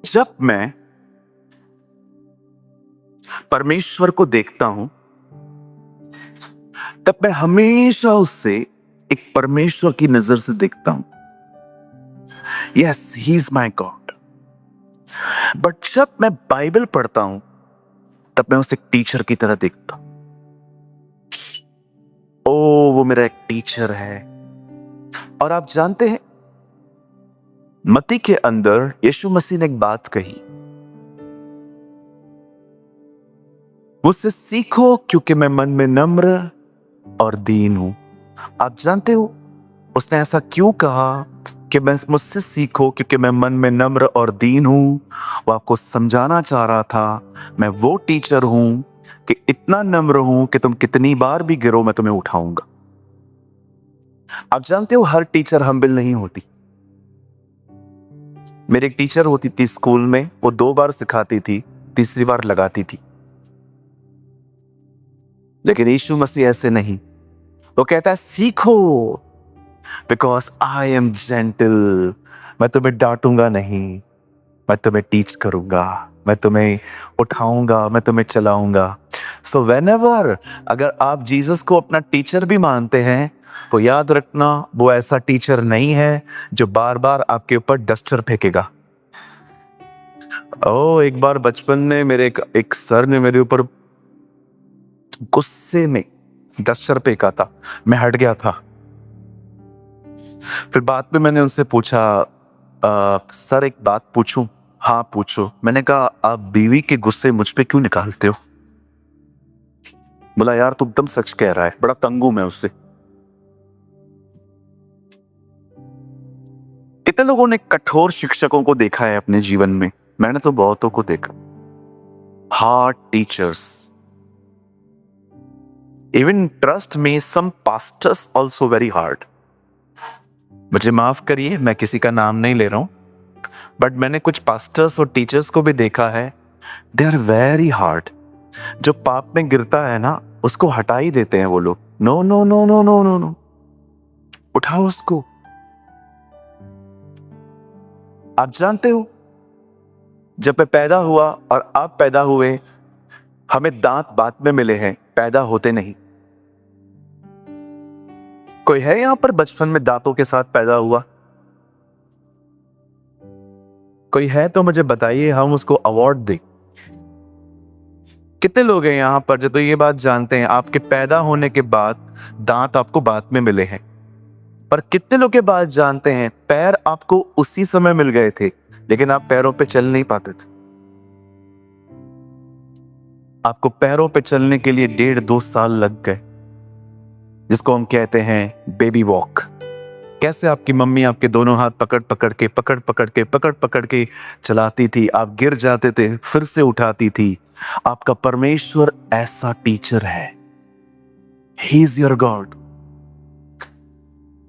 जब मैं परमेश्वर को देखता हूं तब मैं हमेशा उससे एक परमेश्वर की नजर से देखता हूं। Yes, he is my God. But जब मैं बाइबल पढ़ता हूं तब मैं उसे एक टीचर की तरह देखता हूं। ओ, वो मेरा एक टीचर है। और आप जानते हैं, मत्ती के अंदर यीशु मसीह ने एक बात कही, मुझसे सीखो क्योंकि मैं मन में नम्र और दीन हूं। आप जानते हो उसने ऐसा क्यों कहा कि मैं मुझसे सीखो क्योंकि मैं मन में नम्र और दीन हूं? वो आपको समझाना चाह रहा था मैं वो टीचर हूं कि इतना नम्र हूं कि तुम कितनी बार भी गिरो मैं तुम्हें उठाऊंगा। आप जानते हो हर टीचर हम्बल नहीं होती। मेरी एक टीचर होती थी स्कूल में, वो 2 बार सिखाती थी, तीसरी बार लगाती थी। लेकिन यीशु मसीह ऐसे नहीं। वो कहता है सीखो बिकॉज आई एम जेंटल। मैं तुम्हें डांटूंगा नहीं, मैं तुम्हें टीच करूंगा, मैं तुम्हें उठाऊंगा, मैं तुम्हें चलाऊंगा। सो व्हेनेवर अगर आप जीसस को अपना टीचर भी मानते हैं तो याद रखना वो ऐसा टीचर नहीं है जो बार बार आपके ऊपर डस्टर फेंकेगा। ओ, एक बार बचपन में मेरे एक सर ने मेरे ऊपर गुस्से में डस्टर फेंका था। मैं हट गया था। फिर बाद में मैंने उनसे पूछा, सर एक बात पूछूं? हाँ पूछो। मैंने कहा आप बीवी के गुस्से मुझ पे क्यों निकालते हो? बोला यार तू एकदम सच कह रहा है, बड़ा तंग हूं मैं उससे। कितने लोगों ने कठोर शिक्षकों को देखा है अपने जीवन में? मैंने तो बहुतों को देखा। Hard teachers. इवन ट्रस्ट में सम पास्टर्स ऑल्सो वेरी हार्ड। मुझे माफ करिए, मैं किसी का नाम नहीं ले रहा हूं, बट मैंने कुछ पास्टर्स और टीचर्स को भी देखा है, दे आर वेरी हार्ड। जो पाप में गिरता है ना उसको हटा ही देते हैं वो लोग। No no no no no no no, उठाओ उसको। आप जानते हो जब मैं पैदा हुआ और आप पैदा हुए, हमें दांत बाद में मिले हैं, पैदा होते नहीं। कोई है यहां पर बचपन में दांतों के साथ पैदा हुआ? कोई है तो मुझे बताइए, हम उसको अवार्ड दें। कितने लोग हैं यहां पर जो तो ये बात जानते हैं आपके पैदा होने के बाद दांत आपको बाद में मिले हैं? पर कितने लोग ये बात जानते हैं पैर आपको उसी समय मिल गए थे लेकिन आप पैरों पे चल नहीं पाते थे? आपको पैरों पे चलने के लिए 1.5-2 साल लग गए, जिसको हम कहते हैं बेबी वॉक। कैसे आपकी मम्मी आपके दोनों हाथ पकड़ पकड़ के चलाती थी, आप गिर जाते थे फिर से उठाती थी। आपका परमेश्वर ऐसा टीचर है। He is your God.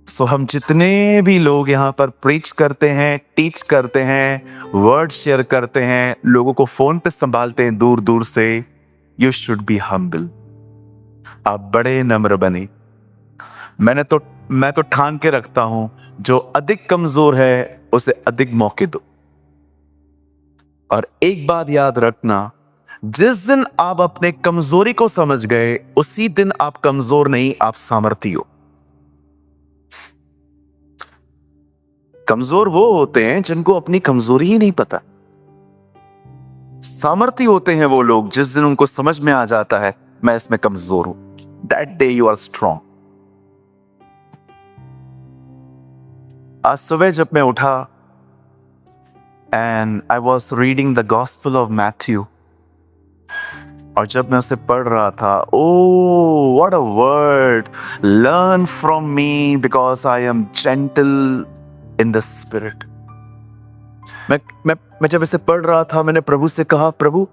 So हम जितने भी लोग यहाँ पर प्रीच करते हैं, टीच करते हैं, वर्ड शेयर करते हैं, लोगों को फोन पे संभालते हैं दूर दूर से, यू शुड बी हम्बल। आप बड़े नम्र बने। मैं तो ठान के रखता हूं जो अधिक कमजोर है उसे अधिक मौके दो। और एक बात याद रखना, जिस दिन आप अपने कमजोरी को समझ गए उसी दिन आप कमजोर नहीं, आप सामर्थी हो। कमजोर वो होते हैं जिनको अपनी कमजोरी ही नहीं पता। सामर्थी होते हैं वो लोग जिस दिन उनको समझ में आ जाता है मैं इसमें कमजोर हूं। That day you are strong. आज सुबह जब मैं उठा and I was reading the gospel of Matthew, और जब मैं उसे पढ़ रहा था, oh what a word, learn from me because I am gentle in the spirit. मैं जब इसे पढ़ रहा था मैंने प्रभु से कहा, प्रभु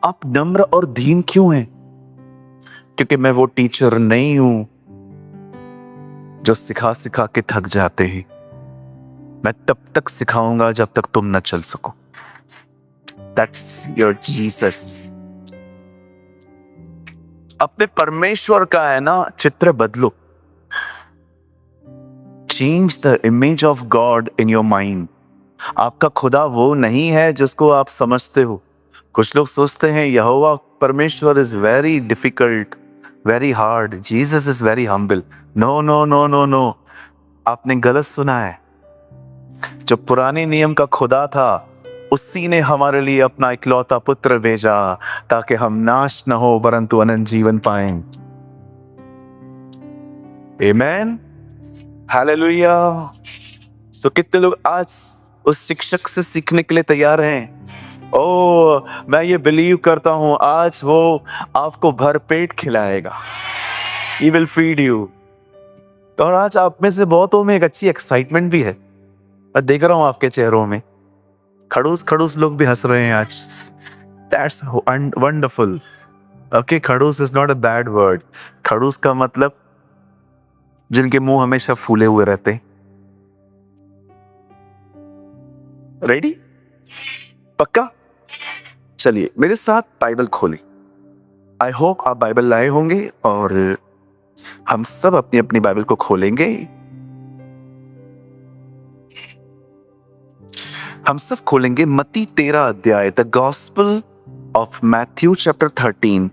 आप नम्र और दीन क्यों हैं? क्योंकि मैं वो टीचर नहीं हूं जो सिखा सिखा के थक जाते हैं। मैं तब तक सिखाऊंगा जब तक तुम न चल सको। That's your Jesus. अपने परमेश्वर का है ना चित्र बदलो। Change the image of God in your mind. आपका खुदा वो नहीं है जिसको आप समझते हो। कुछ लोग सोचते हैं यहोवा परमेश्वर is very difficult, very hard, Jesus is very humble. No no no no no, आपने गलत सुना है। जो पुराने नियम का खुदा था, उसी ने हमारे लिए अपना इकलौता पुत्र भेजा ताकि हम नाश न हो परंतु अनंत जीवन पाएं। आमेन, हालेलुया। सो कितने लोग आज उस शिक्षक से सीखने के लिए तैयार हैं? ओ, मैं ये बिलीव करता हूं आज वो आपको भरपेट खिलाएगा। He will feed you। और आज आप में से बहुतों में एक अच्छी एक्साइटमेंट भी है, मैं देख रहा हूं आपके चेहरों में। खड़ूस खड़ूस लोग भी हंस रहे हैं आज। That's wonderful। ओके, खड़ूस is not a bad word. खड़ूस का मतलब जिनके मुंह हमेशा फूले हुए रहते हैं। रेडी? पक्का? चलिए मेरे साथ बाइबल खोलें। आई होप आप बाइबल लाए होंगे और हम सब अपनी अपनी बाइबल को खोलेंगे। हम सब खोलेंगे मत्ती 13 अध्याय, the gospel of Matthew chapter 13।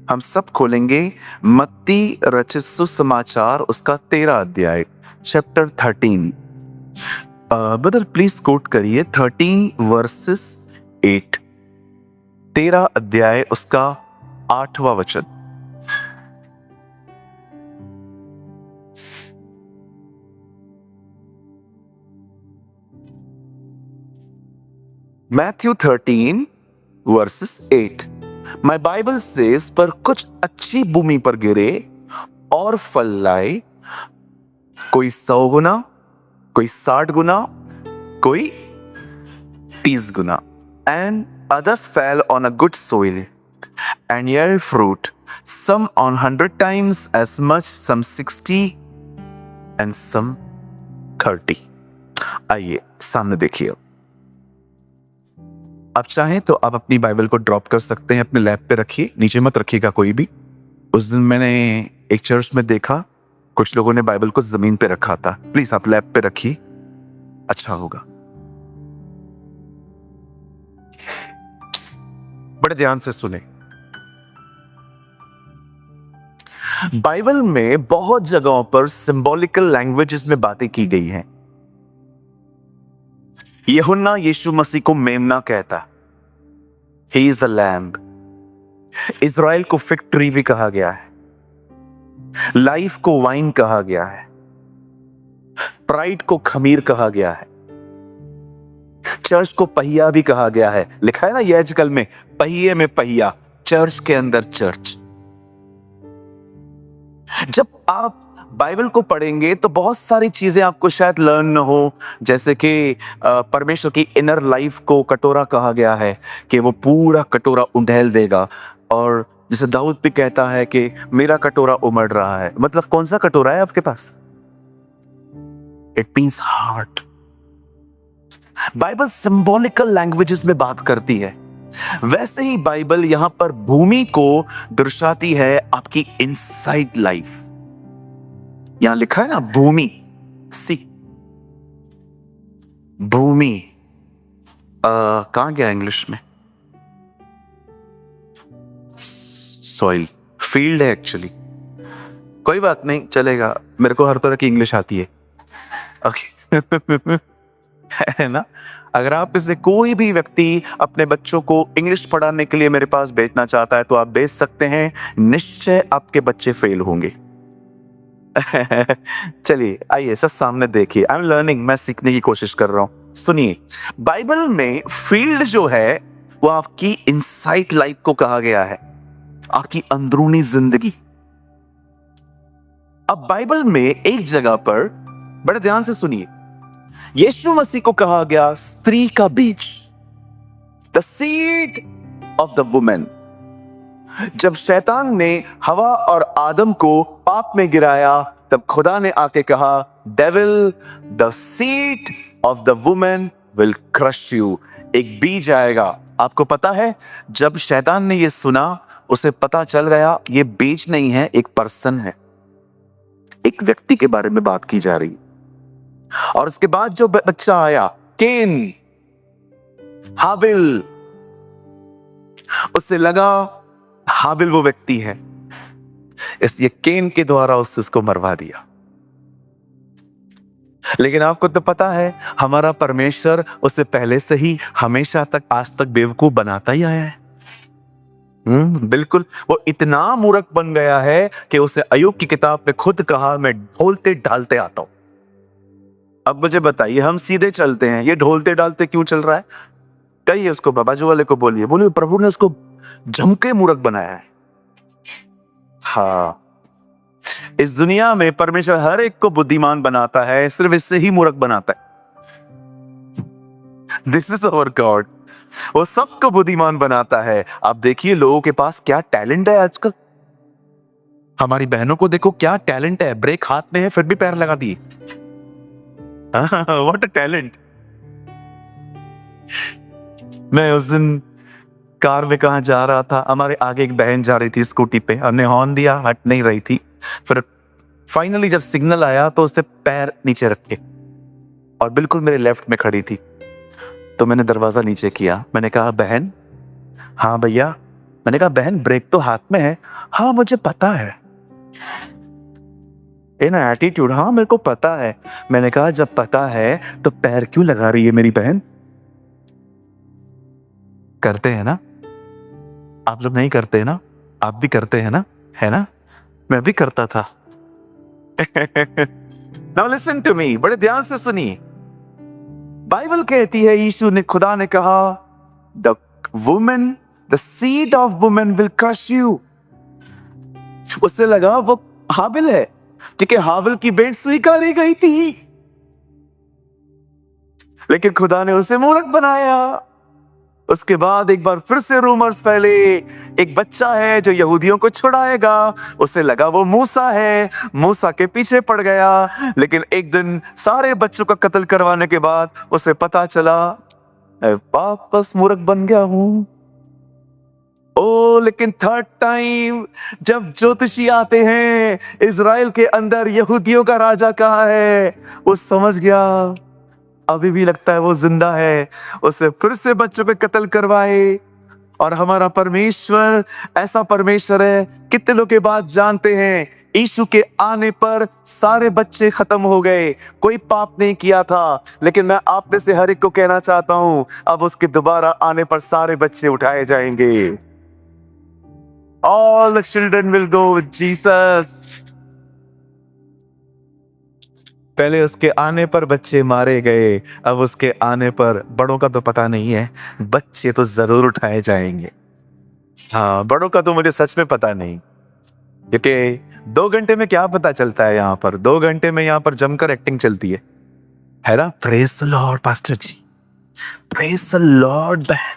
हम सब खोलेंगे मत्ती रचित सुसमाचार उसका 13 अध्याय, चैप्टर 13। ब्रदर प्लीज कोट करिए 13 वर्सेस 8। 13 अध्याय उसका 8वां वचन। Matthew 13 verses 8। My Bible says, पर कुछ अच्छी भूमि पर गिरे और फल लाए, कोई 100 गुना, कोई 60 गुना, कोई 30 गुना। And others fell on a good soil and yield fruit, some on 100 times as much, some 60 and some 30। आइए सामने देखिए। आप चाहें तो आप अपनी बाइबल को ड्रॉप कर सकते हैं, अपने लैप पे रखिए, नीचे मत रखिएगा कोई भी। उस दिन मैंने एक चर्च में देखा कुछ लोगों ने बाइबल को जमीन पे रखा था। प्लीज आप लैप पे रखिए, अच्छा होगा। बड़े ध्यान से सुने। बाइबल में बहुत जगहों पर सिंबॉलिकल लैंग्वेजेस में बातें की गई हैं। यूहन्ना यीशु मसीह को मेमना कहता, he is the lamb. Israel को फिग ट्री भी कहा गया है, लाइफ को वाइन कहा गया है, प्राइड को खमीर कहा गया है, चर्च को पहिया भी कहा गया है। लिखा है ना ये आजकल में, पहिए में पहिया, चर्च के अंदर चर्च। जब आप बाइबल को पढ़ेंगे तो बहुत सारी चीजें आपको शायद लर्न न हो, जैसे कि परमेश्वर की इनर लाइफ को कटोरा कहा गया है कि वो पूरा कटोरा उंडेल देगा। और जैसे दाऊद भी कहता है कि मेरा कटोरा उमड़ रहा है। मतलब कौन सा कटोरा है आपके पास? It means heart. Bible symbolical languages में बात करती है, वैसे ही बाइबल यहां पर भूमि को दर्शाती है, आपकी इनसाइड लाइफ। यहां लिखा है ना भूमि, सी भूमि, कहां गया इंग्लिश में? सॉइल, फील्ड है एक्चुअली। कोई बात नहीं, चलेगा, मेरे को हर तरह की इंग्लिश आती है। ओके है ना? अगर आप में से कोई भी व्यक्ति अपने बच्चों को इंग्लिश पढ़ाने के लिए मेरे पास भेजना चाहता है तो आप भेज सकते हैं, निश्चय आपके बच्चे फेल होंगे। चलिए आइए सब सामने देखिए। आई एम लर्निंग, मैं सीखने की कोशिश कर रहा हूं। सुनिए, बाइबल में फील्ड जो है वो आपकी इनसाइड लाइफ को कहा गया है, आपकी अंदरूनी जिंदगी। अब बाइबल में एक जगह पर बड़े ध्यान से सुनिए, यीशु मसीह को कहा गया स्त्री का बीज, the seed of the women. जब शैतान ने हवा और आदम को पाप में गिराया, तब खुदा ने आके कहा, devil, the seed of the women will crush you. एक बीज आएगा। आपको पता है, जब शैतान ने यह सुना, उसे पता चल गया ये बीज नहीं है, एक पर्सन है, एक व्यक्ति के बारे में बात की जा रही। और उसके बाद जो बच्चा आया, केन, हाबिल, उससे लगा हाबिल वो व्यक्ति है, इसलिए केन के द्वारा उसको मरवा दिया। लेकिन आपको तो पता है हमारा परमेश्वर उससे पहले से ही हमेशा तक आज तक बेवकूफ बनाता ही आया है। बिल्कुल, वो इतना मूर्ख बन गया है कि उसे अय्यूब की किताब में खुद कहा, मैं ढोलते ढालते आता हूं। अब मुझे बताइए, हम सीधे चलते हैं, ये ढोलते डालते क्यों चल रहा है? कहिए उसको, बाबाजू वाले को बोलिए प्रभु ने उसको जम के मूर्ख बनाया है। हाँ, इस दुनिया में परमेश्वर हर एक को बुद्धिमान बनाता है, सिर्फ इससे ही मूर्ख बनाता है। दिस इज अवर गॉड, वो सबको बुद्धिमान बनाता है। आप देखिए लोगों के पास क्या टैलेंट है आजकल। हमारी बहनों को देखो क्या टैलेंट है, ब्रेक हाथ में है फिर भी पैर लगा दिए। What a talent. मैं उस दिन कार में कहा जा रहा था, हमारे आगे एक बहन जा रही थी स्कूटी पे, हमने हॉर्न दिया, हट नहीं रही थी। फिर फाइनली जब सिग्नल आया तो उसने पैर नीचे रखे और बिल्कुल मेरे लेफ्ट में खड़ी थी। तो मैंने दरवाजा नीचे किया, मैंने कहा बहन। हाँ भैया। मैंने कहा बहन ब्रेक तो हाथ में है। हाँ मुझे पता है। इन एटीट्यूड, हाँ मेरे को पता है। मैंने कहा जब पता है तो पैर क्यों लगा रही है मेरी बहन? करते हैं ना आप लोग? नहीं करते ना? आप भी करते हैं ना? है ना? मैं भी करता था। Now listen to me, बड़े ध्यान से सुनिए। बाइबल कहती है, यीशु ने, खुदा ने कहा, the woman, the seed of woman will crush you. उससे लगा वो हाबिल है, क्योंकि हाबिल की भेंट स्वीकारी गई थी, लेकिन खुदा ने उसे मूर्ख बनाया। उसके बाद एक बार फिर से रूमर्स फैले, एक बच्चा है जो यहूदियों को छुड़ाएगा। उसे लगा वो मूसा है, मूसा के पीछे पड़ गया। लेकिन एक दिन सारे बच्चों का कत्ल करवाने के बाद उसे पता चला मैं वापस मूर्ख बन गया हूं। ओ, लेकिन थर्ड टाइम जब ज्योतिषी आते हैं, इजराइल के अंदर यहूदियों का राजा कहाँ है, वो समझ गया। अभी भी लगता है वो जिंदा है, उसे फिर से बच्चों पे कत्ल करवाए। और हमारा परमेश्वर ऐसा परमेश्वर है, कितने लोग के बाद जानते हैं, यीशु के आने पर सारे बच्चे खत्म हो गए, कोई पाप नहीं किया था। लेकिन मैं आप में से हर एक को कहना चाहता हूं, अब उसके दोबारा आने पर सारे बच्चे उठाए जाएंगे। All the children will go with Jesus. पहले उसके आने पर बच्चे मारे गए, अब उसके आने पर बड़ों का तो पता नहीं है, बच्चे तो जरूर उठाए जाएंगे। हाँ, बड़ों का तो मुझे सच में पता नहीं, क्योंकि 2 घंटे में क्या पता चलता है। यहाँ पर 2 घंटे में यहाँ पर जमकर एक्टिंग चलती है ना? Praise the Lord pastor ji, praise the Lord बहन।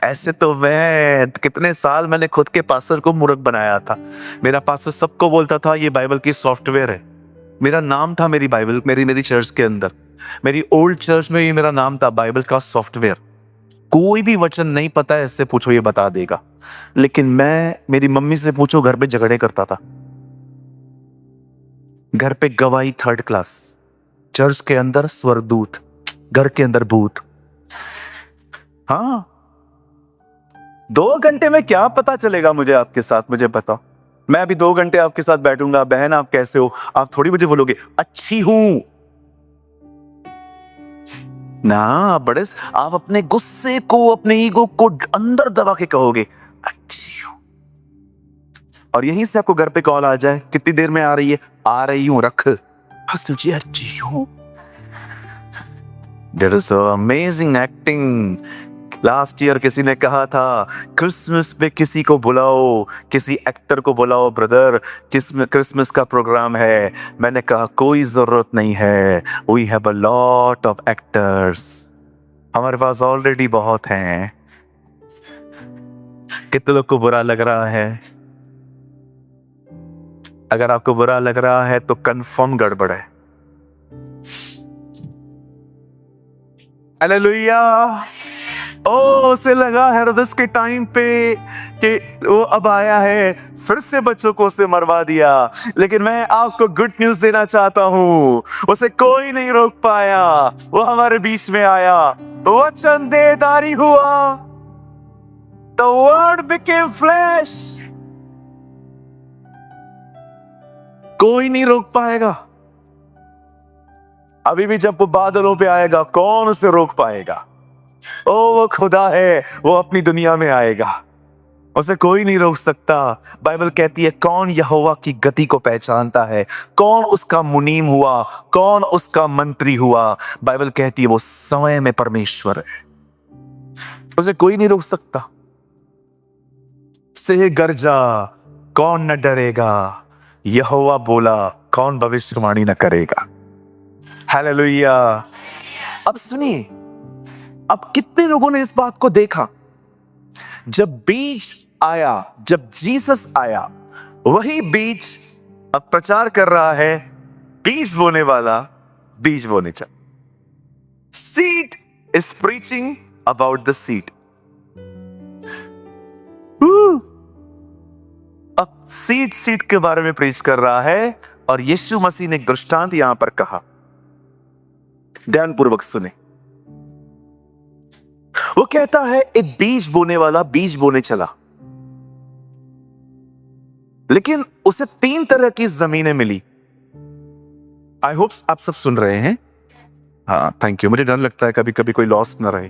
ऐसे तो मैं कितने साल मैंने खुद के पास्टर को मूर्ख बनाया था। मेरा पास्टर सबको बोलता था ये बाइबल की सॉफ्टवेयर है। मेरा नाम था मेरी बाइबल, मेरी चर्च के अंदर, मेरी ओल्ड चर्च में ये मेरा नाम था, बाइबल का सॉफ्टवेयर। कोई भी वचन नहीं पता है इससे पूछो, ये बता देगा। लेकिन मैं, मेरी मम्मी से पूछो, घर पे झगड़े करता था, घर पे गवाही 3rd क्लास, चर्च के अंदर स्वरदूत, घर के अंदर भूत। हाँ, 2 घंटे में क्या पता चलेगा मुझे आपके साथ? मुझे बताओ, मैं अभी 2 घंटे आपके साथ बैठूंगा, बहन आप कैसे हो, आप थोड़ी मुझे बोलोगे अच्छी हूं ना। बड़े आप अपने गुस्से को, अपने ईगो को अंदर दबा के कहोगे अच्छी हूं, और यहीं से आपको घर पे कॉल आ जाए, कितनी देर में आ रही है? आ रही हूं, रख बस, तुझे अच्छी हूं। That is so amazing acting. Last year किसी ने कहा था क्रिसमस पे किसी को बुलाओ, किसी एक्टर को बुलाओ ब्रदर, क्रिसमस का प्रोग्राम है। मैंने कहा कोई जरूरत नहीं है, we have a lot of actors, हमारे पास ऑलरेडी बहुत हैं। कितने लोग को बुरा लग रहा है? अगर आपको बुरा लग रहा है तो कंफर्म गड़बड़ है। हालेलुया। उसे लगा हेरोदेस के टाइम पे कि वो अब आया है, फिर से बच्चों को उसे मरवा दिया। लेकिन मैं आपको गुड न्यूज देना चाहता हूँ, उसे कोई नहीं रोक पाया। वो हमारे बीच में आया, वचन देहधारी हुआ। The word became flesh। कोई नहीं रोक पाएगा। अभी भी जब वो बादलों पे आएगा, कौन उसे रोक पाएगा? ओ वो खुदा है, वो अपनी दुनिया में आएगा, उसे कोई नहीं रोक सकता। बाइबल कहती है कौन यहोवा की गति को पहचानता है, कौन उसका मुनीम हुआ, कौन उसका मंत्री हुआ। बाइबल कहती है वो समय में परमेश्वर है, उसे कोई नहीं रोक सकता। सिंह गर्जा, कौन न डरेगा, यहोवा बोला, कौन भविष्यवाणी न करेगा। हालेलुया। अब सुनिए, अब कितने लोगों ने इस बात को देखा? जब बीज आया, जब जीसस आया, वही बीज अब प्रचार कर रहा है, बीज बोने वाला बीज बोने चल। Seed is preaching about the seed. अब सीड के बारे में प्रीच कर रहा है, और यीशु मसीह ने एक दृष्टांत यहां पर कहा, ध्यानपूर्वक सुने। वो कहता है एक बीज बोने वाला बीज बोने चला, लेकिन उसे 3 तरह की जमीनें मिली। आई होप आप सब सुन रहे हैं। हाँ, थैंक यू। मुझे डर लगता है कभी कभी कोई लॉस न रहे।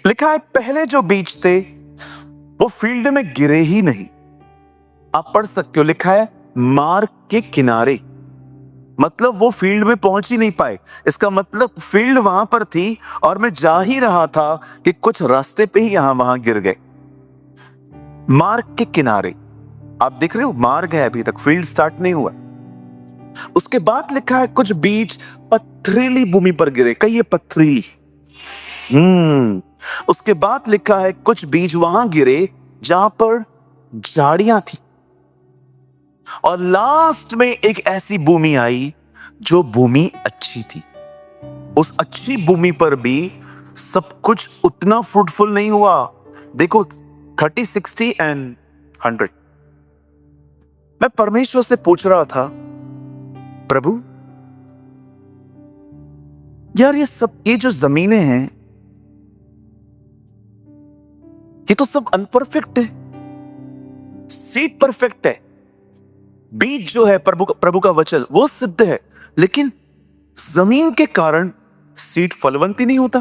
लिखा है पहले जो बीज थे वो फील्ड में गिरे ही नहीं। आप पढ़ सकते हो, लिखा है मार्ग के किनारे, मतलब वो फील्ड में पहुंच ही नहीं पाए। इसका मतलब फील्ड वहां पर थी और मैं जा ही रहा था कि कुछ रास्ते पे ही यहां वहां गिर गए। मार्ग के किनारे, आप देख रहे हो मार्ग है, अभी तक फील्ड स्टार्ट नहीं हुआ। उसके बाद लिखा है कुछ बीज पथरीली भूमि पर गिरे, कई ये पथरीली। उसके बाद लिखा है कुछ बीज वहां गिरे जहां पर झाड़ियां थी, और लास्ट में एक ऐसी भूमि आई जो भूमि अच्छी थी। उस अच्छी भूमि पर भी सब कुछ उतना फ्रूटफुल नहीं हुआ। देखो 30, 60 एंड 100। मैं परमेश्वर से पूछ रहा था, प्रभु यार ये जो जमीनें हैं ये तो सब अनपरफेक्ट है, सीड परफेक्ट है, बीज जो है प्रभु का वचन वो सिद्ध है, लेकिन जमीन के कारण सीड फलवंती नहीं होता।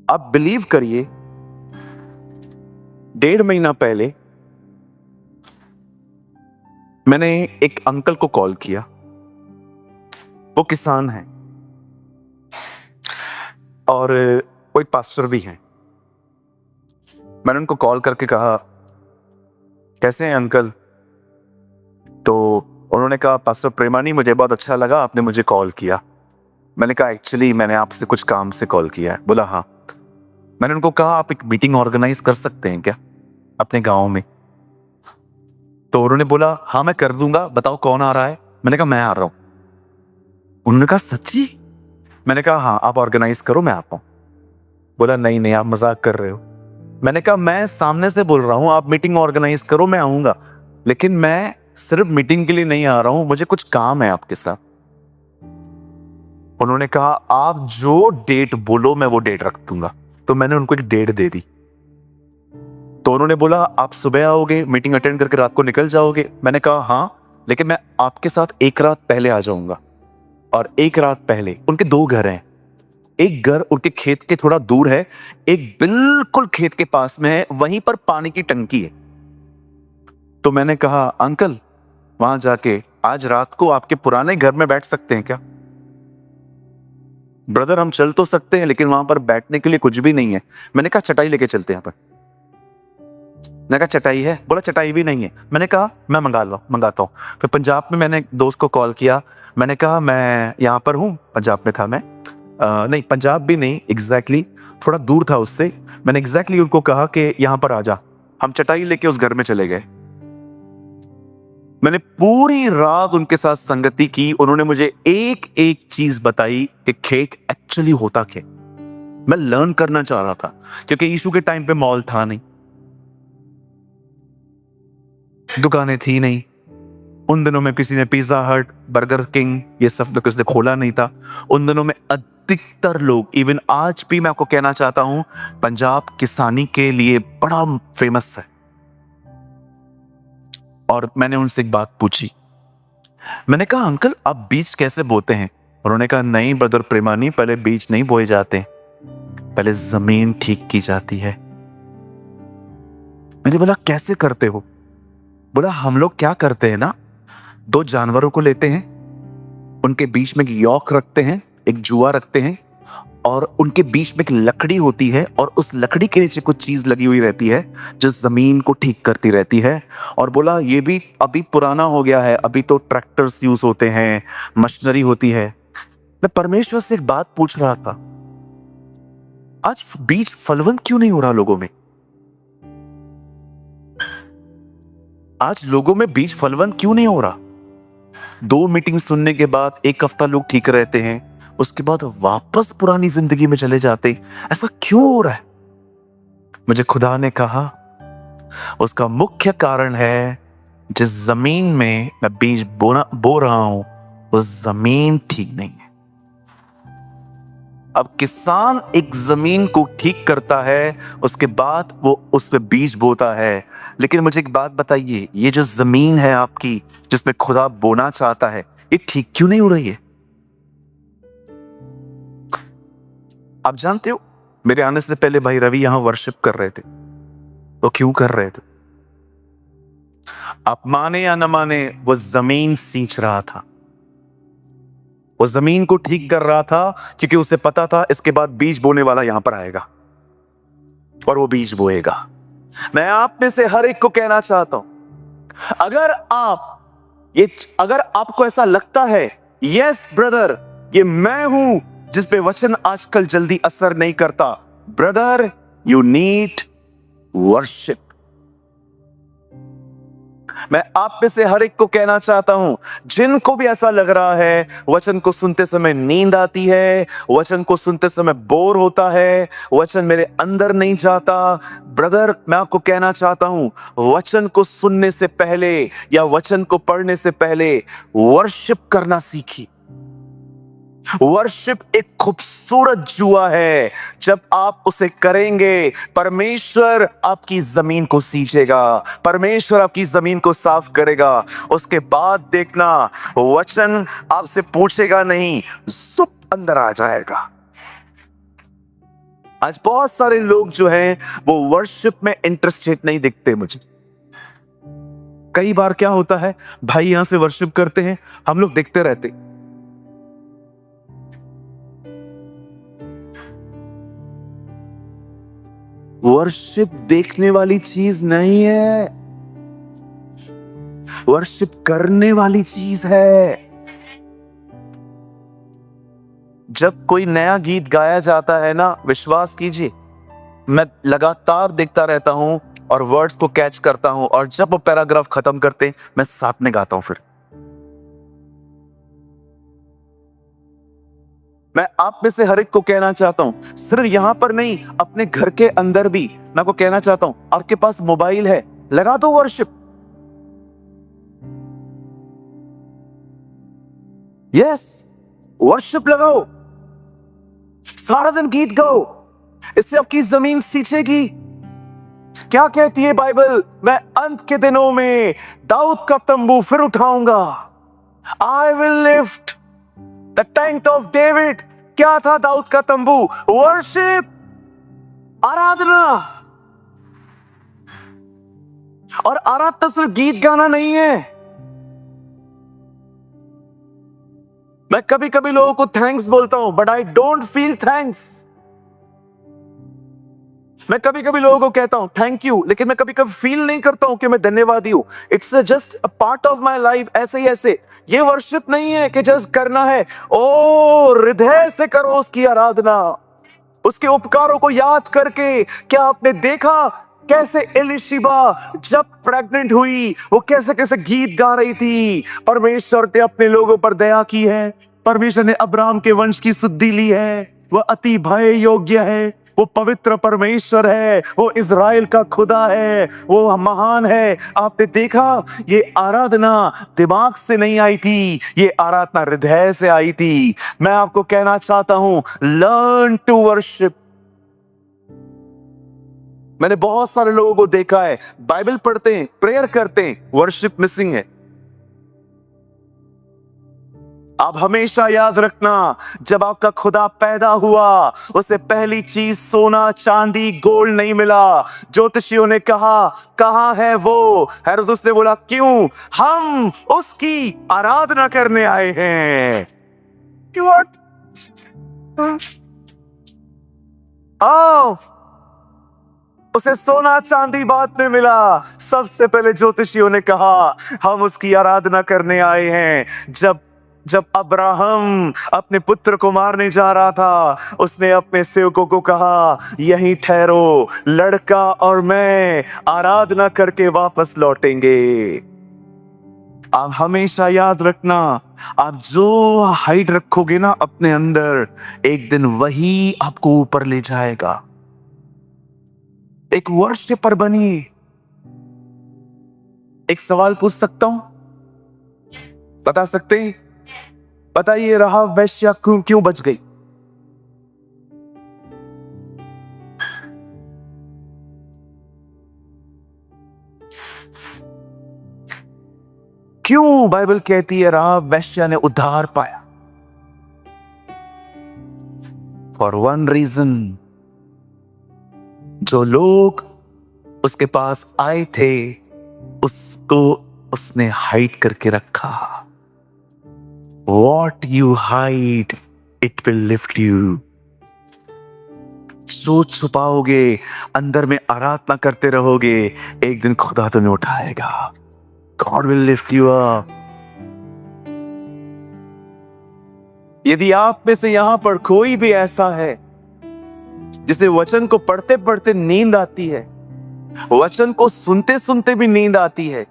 आप बिलीव करिए, 1.5 महीना पहले मैंने एक अंकल को कॉल किया। वो किसान हैं और कोई पास्टर भी हैं। मैंने उनको कॉल करके कहा कैसे हैं अंकल? तो उन्होंने कहा पास्टर प्रेमानी, मुझे बहुत अच्छा लगा आपने मुझे कॉल किया। मैंने कहा एक्चुअली मैंने आपसे कुछ काम से कॉल किया है। बोला हाँ। मैंने उनको कहा आप एक मीटिंग ऑर्गेनाइज कर सकते हैं क्या अपने गांव में? तो उन्होंने बोला हाँ मैं कर दूंगा, बताओ कौन आ रहा है? मैंने कहा मैं आ रहा हूं। उन्होंने कहा सच्ची? मैंने कहा हाँ आप ऑर्गेनाइज करो, मैं आता हूं। बोला नहीं नहीं आप मजाक कर रहे हो। मैंने कहा मैं सामने से बोल रहा हूं, आप मीटिंग ऑर्गेनाइज करो मैं आऊंगा, लेकिन मैं सिर्फ मीटिंग के लिए नहीं आ रहा हूं, मुझे कुछ काम है आपके साथ। उन्होंने कहा आप जो डेट बोलो मैं वो डेट रख दूंगा। तो मैंने उनको एक डेट दे दी। तो उन्होंने बोला आप सुबह आओगे, मीटिंग अटेंड करके रात को निकल जाओगे? मैंने कहा हाँ, लेकिन मैं आपके साथ एक रात पहले आ जाऊंगा। और एक रात पहले उनके 2 घर हैं। एक घर उनके खेत के थोड़ा दूर है, एक बिल्कुल खेत के पास में है, वहीं पर पानी की टंकी है। तो मैंने कहा अंकल वहां जाके आज रात को आपके पुराने घर में बैठ सकते हैं क्या? ब्रदर हम चल तो सकते हैं लेकिन वहां पर बैठने के लिए कुछ भी नहीं है। मैंने कहा चटाई लेके चलते हैं यहाँ पर। मैंने कहा चटाई है? बोला चटाई भी नहीं है। मैंने कहा मैं मंगाता हूँ। फिर पंजाब में मैंने एक दोस्त को कॉल किया, मैंने कहा मैं यहाँ पर हूँ, पंजाब में था मैं, नहीं पंजाब भी नहीं एग्जैक्टली, थोड़ा दूर था उससे। मैंने एग्जैक्टली उनको कहा कि यहाँ पर आ जा। हम चटाई लेके उस घर में चले गए। मैंने पूरी रात उनके साथ संगति की। उन्होंने मुझे एक एक चीज बताई कि खेत एक्चुअली होता क्या। मैं लर्न करना चाह रहा था क्योंकि यीशु के टाइम पे मॉल था नहीं, दुकानें थी नहीं। उन दिनों में किसी ने पिज्जा हट, बर्गर किंग, ये सब किसी ने खोला नहीं था। उन दिनों में अधिकतर लोग, इवन आज भी मैं आपको कहना चाहता हूं, पंजाब किसानी के लिए बड़ा फेमस है। और मैंने उनसे एक बात पूछी। मैंने कहा अंकल आप बीज कैसे बोते हैं? उन्होंने कहा नहीं ब्रदर प्रेमानी, पहले बीज नहीं बोए जाते, पहले जमीन ठीक की जाती है। मैंने बोला कैसे करते हो? बोला हम लोग क्या करते हैं ना, 2 जानवरों को लेते हैं, उनके बीच में एक यॉक रखते हैं, एक जुआ रखते हैं, और उनके बीच में एक लकड़ी होती है, और उस लकड़ी के नीचे कुछ चीज लगी हुई रहती है जो जमीन को ठीक करती रहती है। और बोला ये भी अभी पुराना हो गया है, अभी तो ट्रैक्टर्स यूज होते हैं, मशीनरी होती है। मैं परमेश्वर से एक बात पूछ रहा था, आज बीज फलवंत क्यों नहीं हो रहा लोगों में? आज लोगों में बीज फलवंत क्यों नहीं हो रहा? 2 मीटिंग सुनने के बाद 1 हफ्ता लोग ठीक रहते हैं, उसके बाद वापस पुरानी जिंदगी में चले जाते। ऐसा क्यों हो रहा है? मुझे खुदा ने कहा उसका मुख्य कारण है जिस जमीन में मैं बीज बो रहा हूं वो जमीन ठीक नहीं है। अब किसान एक जमीन को ठीक करता है, उसके बाद वो उस पे बीज बोता है। लेकिन मुझे एक बात बताइए, ये जो जमीन है आपकी जिसमें खुदा बोना चाहता है, ये ठीक क्यों नहीं हो रही है? आप जानते हो मेरे आने से पहले भाई रवि यहां वर्शिप कर रहे थे। तो क्यों कर रहे थे? आप माने या न माने, वो जमीन सींच रहा था, वो जमीन को ठीक कर रहा था, क्योंकि उसे पता था इसके बाद बीज बोने वाला यहां पर आएगा और वो बीज बोएगा। मैं आप में से हर एक को कहना चाहता हूं, अगर आपको ऐसा लगता है यस ब्रदर ये मैं हूं जिस पे वचन आजकल जल्दी असर नहीं करता, ब्रदर यू नीड वर्शिप। मैं आप में से हर एक को कहना चाहता हूं, जिनको भी ऐसा लग रहा है वचन को सुनते समय नींद आती है, वचन को सुनते समय बोर होता है, वचन मेरे अंदर नहीं जाता, ब्रदर मैं आपको कहना चाहता हूं, वचन को सुनने से पहले या वचन को पढ़ने से पहले वर्शिप करना सीखिए। वर्शिप एक खूबसूरत जुआ है, जब आप उसे करेंगे परमेश्वर आपकी जमीन को सींचेगा, परमेश्वर आपकी जमीन को साफ करेगा। उसके बाद देखना वचन आपसे पूछेगा नहीं, सुप अंदर आ जाएगा। आज बहुत सारे लोग जो हैं वो वर्शिप में इंटरेस्टेड नहीं दिखते मुझे। कई बार क्या होता है, भाई यहां से वर्शिप करते हैं, हम लोग देखते रहते। वर्शिप देखने वाली चीज नहीं है, वर्शिप करने वाली चीज है। जब कोई नया गीत गाया जाता है ना, विश्वास कीजिए मैं लगातार देखता रहता हूं और वर्ड्स को कैच करता हूं, और जब वो पैराग्राफ खत्म करते मैं साथ में गाता हूं। फिर मैं आप में से हर एक को कहना चाहता हूं, सिर्फ यहां पर नहीं अपने घर के अंदर भी मैं आपको कहना चाहता हूं, आपके पास मोबाइल है, लगा दो वर्शिप। यस, वर्शिप लगाओ, सारा दिन गीत गाओ, इससे आपकी जमीन सींचेगी। क्या कहती है बाइबल? मैं अंत के दिनों में दाऊद का तंबू फिर उठाऊंगा। I will lift the tent of David. क्या था दाऊद का तंबू? वर्शिप, आराधना। और आराधना सिर्फ गीत गाना नहीं है। मैं कभी कभी लोगों को थैंक्स बोलता हूं, but I don't feel thanks. मैं कभी कभी लोगों को कहता हूं थैंक यू, लेकिन मैं कभी कभी फील नहीं करता हूं कि मैं धन्यवादी हूं। It's just a part of my life. ऐसे ही ऐसे ये वर्शिप नहीं है कि जस्ट करना है। ओ हृदय से करो उसकी आराधना, उसके उपकारों को याद करके। क्या आपने देखा कैसे एलिशिबा जब प्रेग्नेंट हुई वो कैसे कैसे गीत गा रही थी, परमेश्वर ने अपने लोगों पर दया की है, परमेश्वर ने अब्राहम के वंश की सुधि ली है, वह अति भय योग्य है, वो पवित्र परमेश्वर है, वो इज़राइल का खुदा है, वो महान है। आपने देखा ये आराधना दिमाग से नहीं आई थी, ये आराधना हृदय से आई थी। मैं आपको कहना चाहता हूं, लर्न टू वर्शिप। मैंने बहुत सारे लोगों को देखा है, बाइबल पढ़ते हैं, प्रेयर करते हैं, वर्शिप मिसिंग है। आप हमेशा याद रखना, जब आपका खुदा पैदा हुआ उसे पहली चीज सोना चांदी गोल्ड नहीं मिला। ज्योतिषियों ने कहा कहां है वो, हेरोदेस ने बोला क्यों, हम उसकी आराधना करने आए हैं। क्यों? आओ, उसे सोना चांदी बाद में मिला, सबसे पहले ज्योतिषियों ने कहा हम उसकी आराधना करने आए हैं। जब अब्राहम अपने पुत्र को मारने जा रहा था, उसने अपने सेवकों को कहा यहीं ठहरो, लड़का और मैं आराधना करके वापस लौटेंगे। आप हमेशा याद रखना, आप जो हाइट रखोगे ना अपने अंदर, एक दिन वही आपको ऊपर ले जाएगा। एक वर्शिपर बनिए। एक सवाल पूछ सकता हूं, बता सकते हैं? बताइए, राहाब वेश्या क्यों बच गई? क्यों बाइबल कहती है राहाब वेश्या ने उद्धार पाया? फॉर वन रीजन, जो लोग उसके पास आए थे उसको उसने हाइड करके रखा। What you hide, it will lift you. जो छुपाओगे, अंदर में आराधना करते रहोगे, एक दिन खुदा तुम्हें उठाएगा। God will lift you up. यदि आप में से यहां पर कोई भी ऐसा है जिसे वचन को पढ़ते पढ़ते नींद आती है, वचन को सुनते सुनते भी नींद आती है,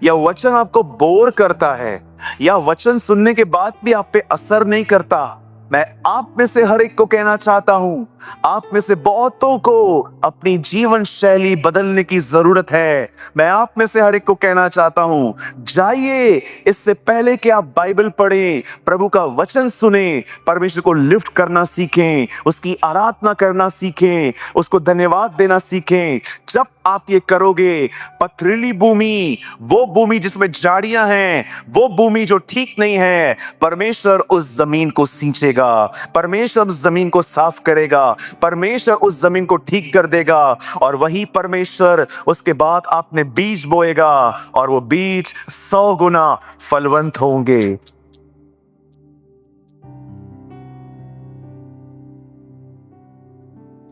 या वचन आपको बोर करता है, या वचन सुनने के बाद भी आप पे असर नहीं करता, मैं आप में से हर एक को कहना चाहता हूं, आप में से बहुतों को अपनी जीवन शैली बदलने की जरूरत है। मैं आप में से हर एक को कहना चाहता हूं, जाइए, इससे पहले कि आप बाइबल पढ़ें, प्रभु का वचन सुने, परमेश्वर को लिफ्ट करना सीखें, उसकी आराधना करना सीखें, उसको धन्यवाद देना सीखें। जब आप ये करोगे, पथरीली भूमि, वो भूमि जिसमें झाड़ियां हैं, वो भूमि जो ठीक नहीं है, परमेश्वर उस जमीन को सींचेगा, परमेश्वर उस जमीन को साफ करेगा, परमेश्वर उस जमीन को ठीक कर देगा, और वही परमेश्वर उसके बाद आपने बीज बोएगा और वो बीज 100 गुना फलवंत होंगे।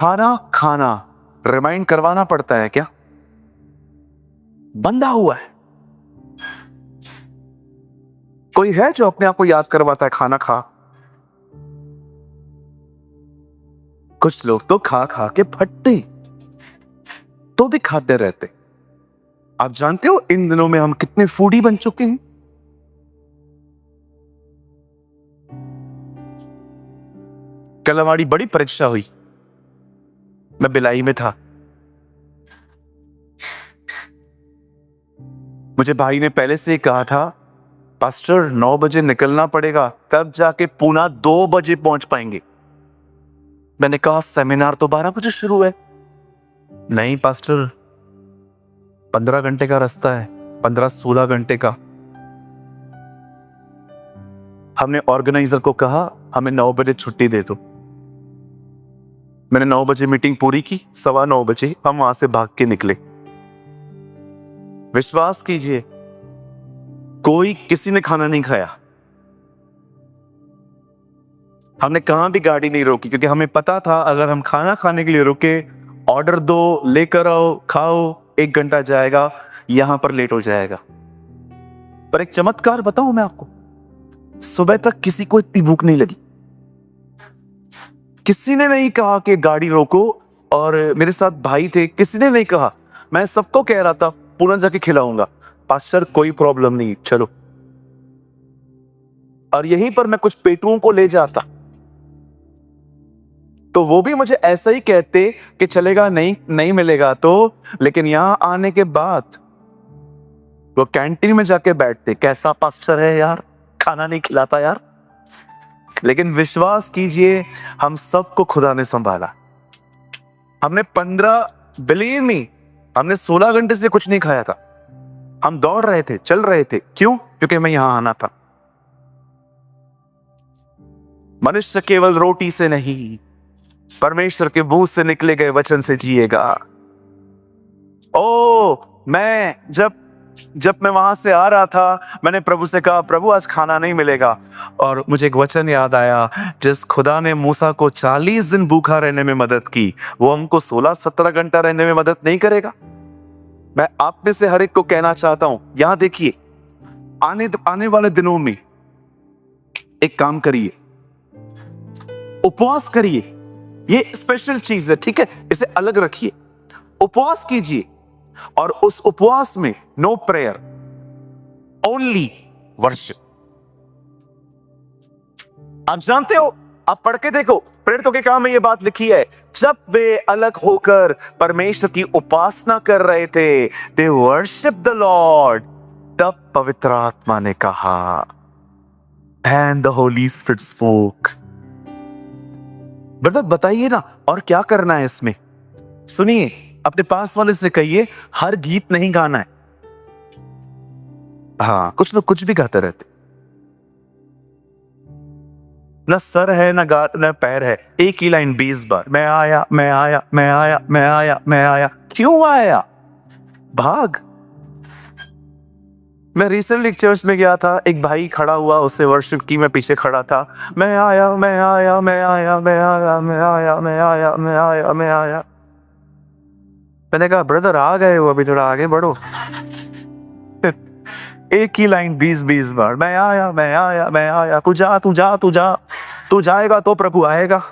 खाना रिमाइंड करवाना पड़ता है क्या? बंधा हुआ है। कोई है जो अपने आप को याद करवाता है खाना खा? कुछ लोग तो खा खा के फटते, तो भी खाते रहते। आप जानते हो इन दिनों में हम कितने फूडी बन चुके हैं? कल हमारी बड़ी परीक्षा हुई, मैं बिलाई में था। मुझे भाई ने पहले से कहा था, पास्टर 9 बजे निकलना पड़ेगा, तब जाके पूना 2 बजे पहुंच पाएंगे। मैंने कहा सेमिनार तो 12 बजे शुरू है। नहीं पास्टर, 15 घंटे का रास्ता है, 15-16 घंटे का। हमने ऑर्गेनाइजर को कहा हमें 9 बजे छुट्टी दे दो। मैंने 9 बजे मीटिंग पूरी की, 9:15 बजे हम वहां से भाग के निकले। विश्वास कीजिए, किसी ने खाना नहीं खाया। हमने कहां भी गाड़ी नहीं रोकी, क्योंकि हमें पता था अगर हम खाना खाने के लिए रुके, ऑर्डर दो, लेकर आओ, खाओ, 1 घंटा जाएगा, यहां पर लेट हो जाएगा। पर एक चमत्कार बताऊं मैं आपको, सुबह तक किसी को इतनी भूख नहीं लगी। किसी ने नहीं कहा कि गाड़ी रोको, और मेरे साथ भाई थे, किसी ने नहीं कहा मैं सबको कह रहा था पूरन जाके खिलाऊंगा। पास्टर कोई प्रॉब्लम नहीं, चलो। और यहीं पर मैं कुछ पेटुओं को ले जाता तो वो भी मुझे ऐसा ही कहते कि चलेगा, नहीं नहीं मिलेगा तो। लेकिन यहां आने के बाद वो कैंटीन में जाके बैठते, कैसा पास्टर है यार, खाना नहीं खिलाता यार। लेकिन विश्वास कीजिए, हम सबको खुदा ने संभाला। हमने 15 बिलीव मी, हमने 16 घंटे से कुछ नहीं खाया था। हम दौड़ रहे थे, चल रहे थे। क्यों? क्योंकि मैं यहां आना था। मनुष्य केवल रोटी से नहीं, परमेश्वर के मुंह से निकले गए वचन से जिएगा। ओ, मैं जब मैं वहां से आ रहा था, मैंने प्रभु से कहा, प्रभु आज खाना नहीं मिलेगा। और मुझे एक वचन याद आया, जिस खुदा ने मूसा को 40 दिन भूखा रहने में मदद की, वो हमको 16-17 घंटा रहने में मदद नहीं करेगा? मैं आप में से हर एक को कहना चाहता हूं, यहां देखिए, आने वाले दिनों में एक काम करिए, उपवास करिए। ये स्पेशल चीज है, ठीक है, इसे अलग रखिए। उपवास कीजिए और उस उपवास में नो प्रेयर, ओनली वर्शिप। आप जानते हो, आप पढ़ के देखो, प्रेरितों के काम में यह बात लिखी है, जब वे अलग होकर परमेश्वर की उपासना कर रहे थे, दे वर्शिप द लॉर्ड, तब पवित्र आत्मा ने कहा, and the Holi spirit spoke. Brother बताइए ना, और क्या करना है इसमें? सुनिए, अपने पास वाले से कहिए, हर गीत नहीं गाना है। हाँ, कुछ लोग कुछ भी गाते रहते, ना सर है ना पैर है, एक ही लाइन 20 बार, मैं आया मैं आया मैं आया मैं आया मैं आया। क्यों आया? भाग। मैं रिसेंटली एक चर्च में गया था, एक भाई खड़ा हुआ, उससे वर्शिप की, मैं पीछे खड़ा था, मैं आया मैं आया मैं आया मैं आया मैं आया मैं आया मैं आया मैं आया। मैंने कहा, ब्रदर आ गए हो, अभी थोड़ा आगे बढ़ो। एक ही लाइन 20-20 बार, मैं आया मैं आया मैं आया। तू जा तू जा तू जा, तू जाएगा तो प्रभु आएगा।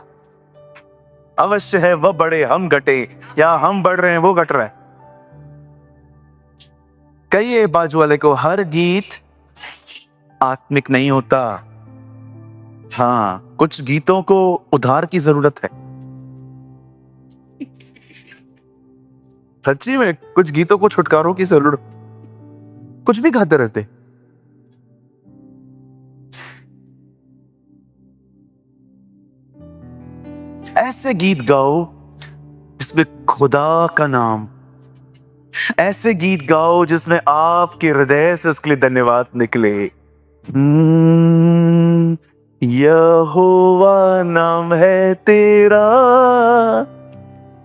अवश्य है वह बढ़े हम घटे, या हम बढ़ रहे हैं वो घट रहा है। कहिए बाजू वाले को, हर गीत आत्मिक नहीं होता। हाँ, कुछ गीतों को उद्धार की जरूरत है। सच्ची में कुछ गीतों को छुटकारों की जरूरत। कुछ भी गाते रहते, ऐसे गीत गाओ जिसमें खुदा का नाम, ऐसे गीत गाओ जिसमें आपके हृदय से उसके लिए धन्यवाद निकले। यहोवा नाम है तेरा,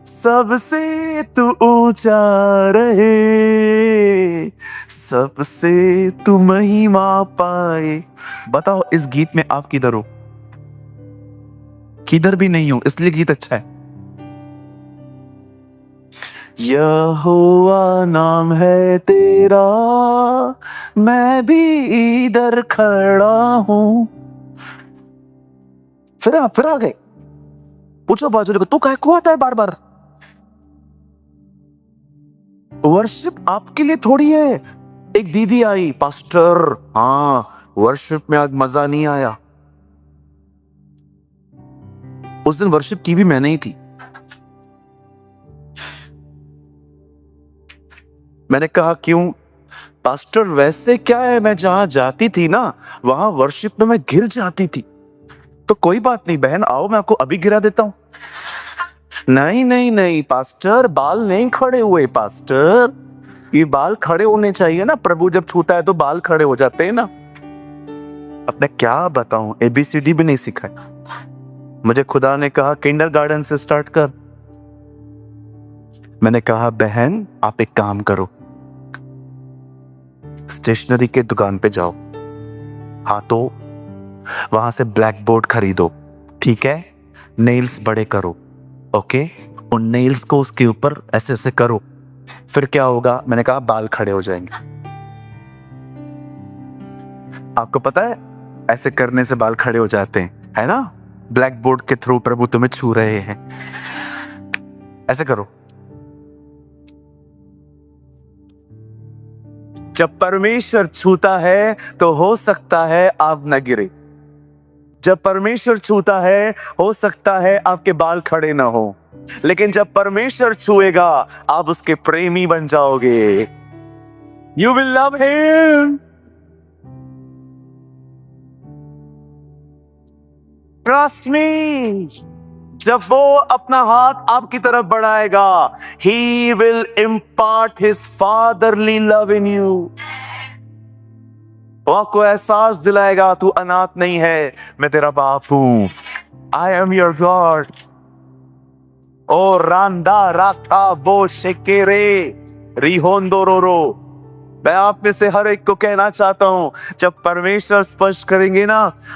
सबसे तू ऊंचा रहे, सबसे तू महिमा पाए। बताओ, इस गीत में आप किधर हो? किधर भी नहीं हो, इसलिए गीत अच्छा है। यहोवा नाम है तेरा, मैं भी इधर खड़ा हूं। फिर आ गए। पूछो बाजू को, तू काहे को आता है बार बार? वर्शिप आपके लिए थोड़ी है। एक दीदी आई, पास्टर, हाँ वर्शिप में आज मजा नहीं आया। उस दिन वर्शिप की भी मैंने ही थी। मैंने कहा, क्यों पास्टर? वैसे क्या है, मैं जहां जाती थी ना, वहां वर्शिप में मैं गिर जाती थी। तो कोई बात नहीं बहन, आओ मैं आपको अभी गिरा देता हूं। नहीं नहीं नहीं पास्टर, बाल नहीं खड़े हुए पास्टर, ये बाल खड़े होने चाहिए ना, प्रभु जब छूता है तो बाल खड़े हो जाते हैं ना। अब मैं क्या बताऊं, ABCD भी नहीं सिखाया। मुझे खुदा ने कहा किंडरगार्टन से स्टार्ट कर। मैंने कहा, बहन आप एक काम करो, स्टेशनरी के दुकान पे जाओ, हाँ तो वहां से ब्लैक बोर्ड खरीदो, ठीक है, नेल्स बड़े करो, ओके, उन नेल्स को उसके ऊपर ऐसे ऐसे करो, फिर क्या होगा? मैंने कहा, बाल खड़े हो जाएंगे। आपको पता है, ऐसे करने से बाल खड़े हो जाते हैं, है ना? ब्लैक बोर्ड के थ्रू प्रभु तुम्हें छू रहे हैं। ऐसे करो। जब परमेश्वर छूता है तो हो सकता है आप न गिरे। जब परमेश्वर छूता है हो सकता है आपके बाल खड़े ना हो, लेकिन जब परमेश्वर छुएगा आप उसके प्रेमी बन जाओगे। You will love him. Trust me. जब वो अपना हाथ आपकी तरफ बढ़ाएगा, He will impart His fatherly love in you. वो आपको एहसास दिलाएगा तू अनाथ नहीं है, मैं तेरा बाप हूं। I am your God. ओ रांदा राता बो शेकेरे रिहोंदोरोरो। मैं आप में से हर एक को कहना चाहता हूं, जब परमेश्वर स्पर्श करेंगे ना,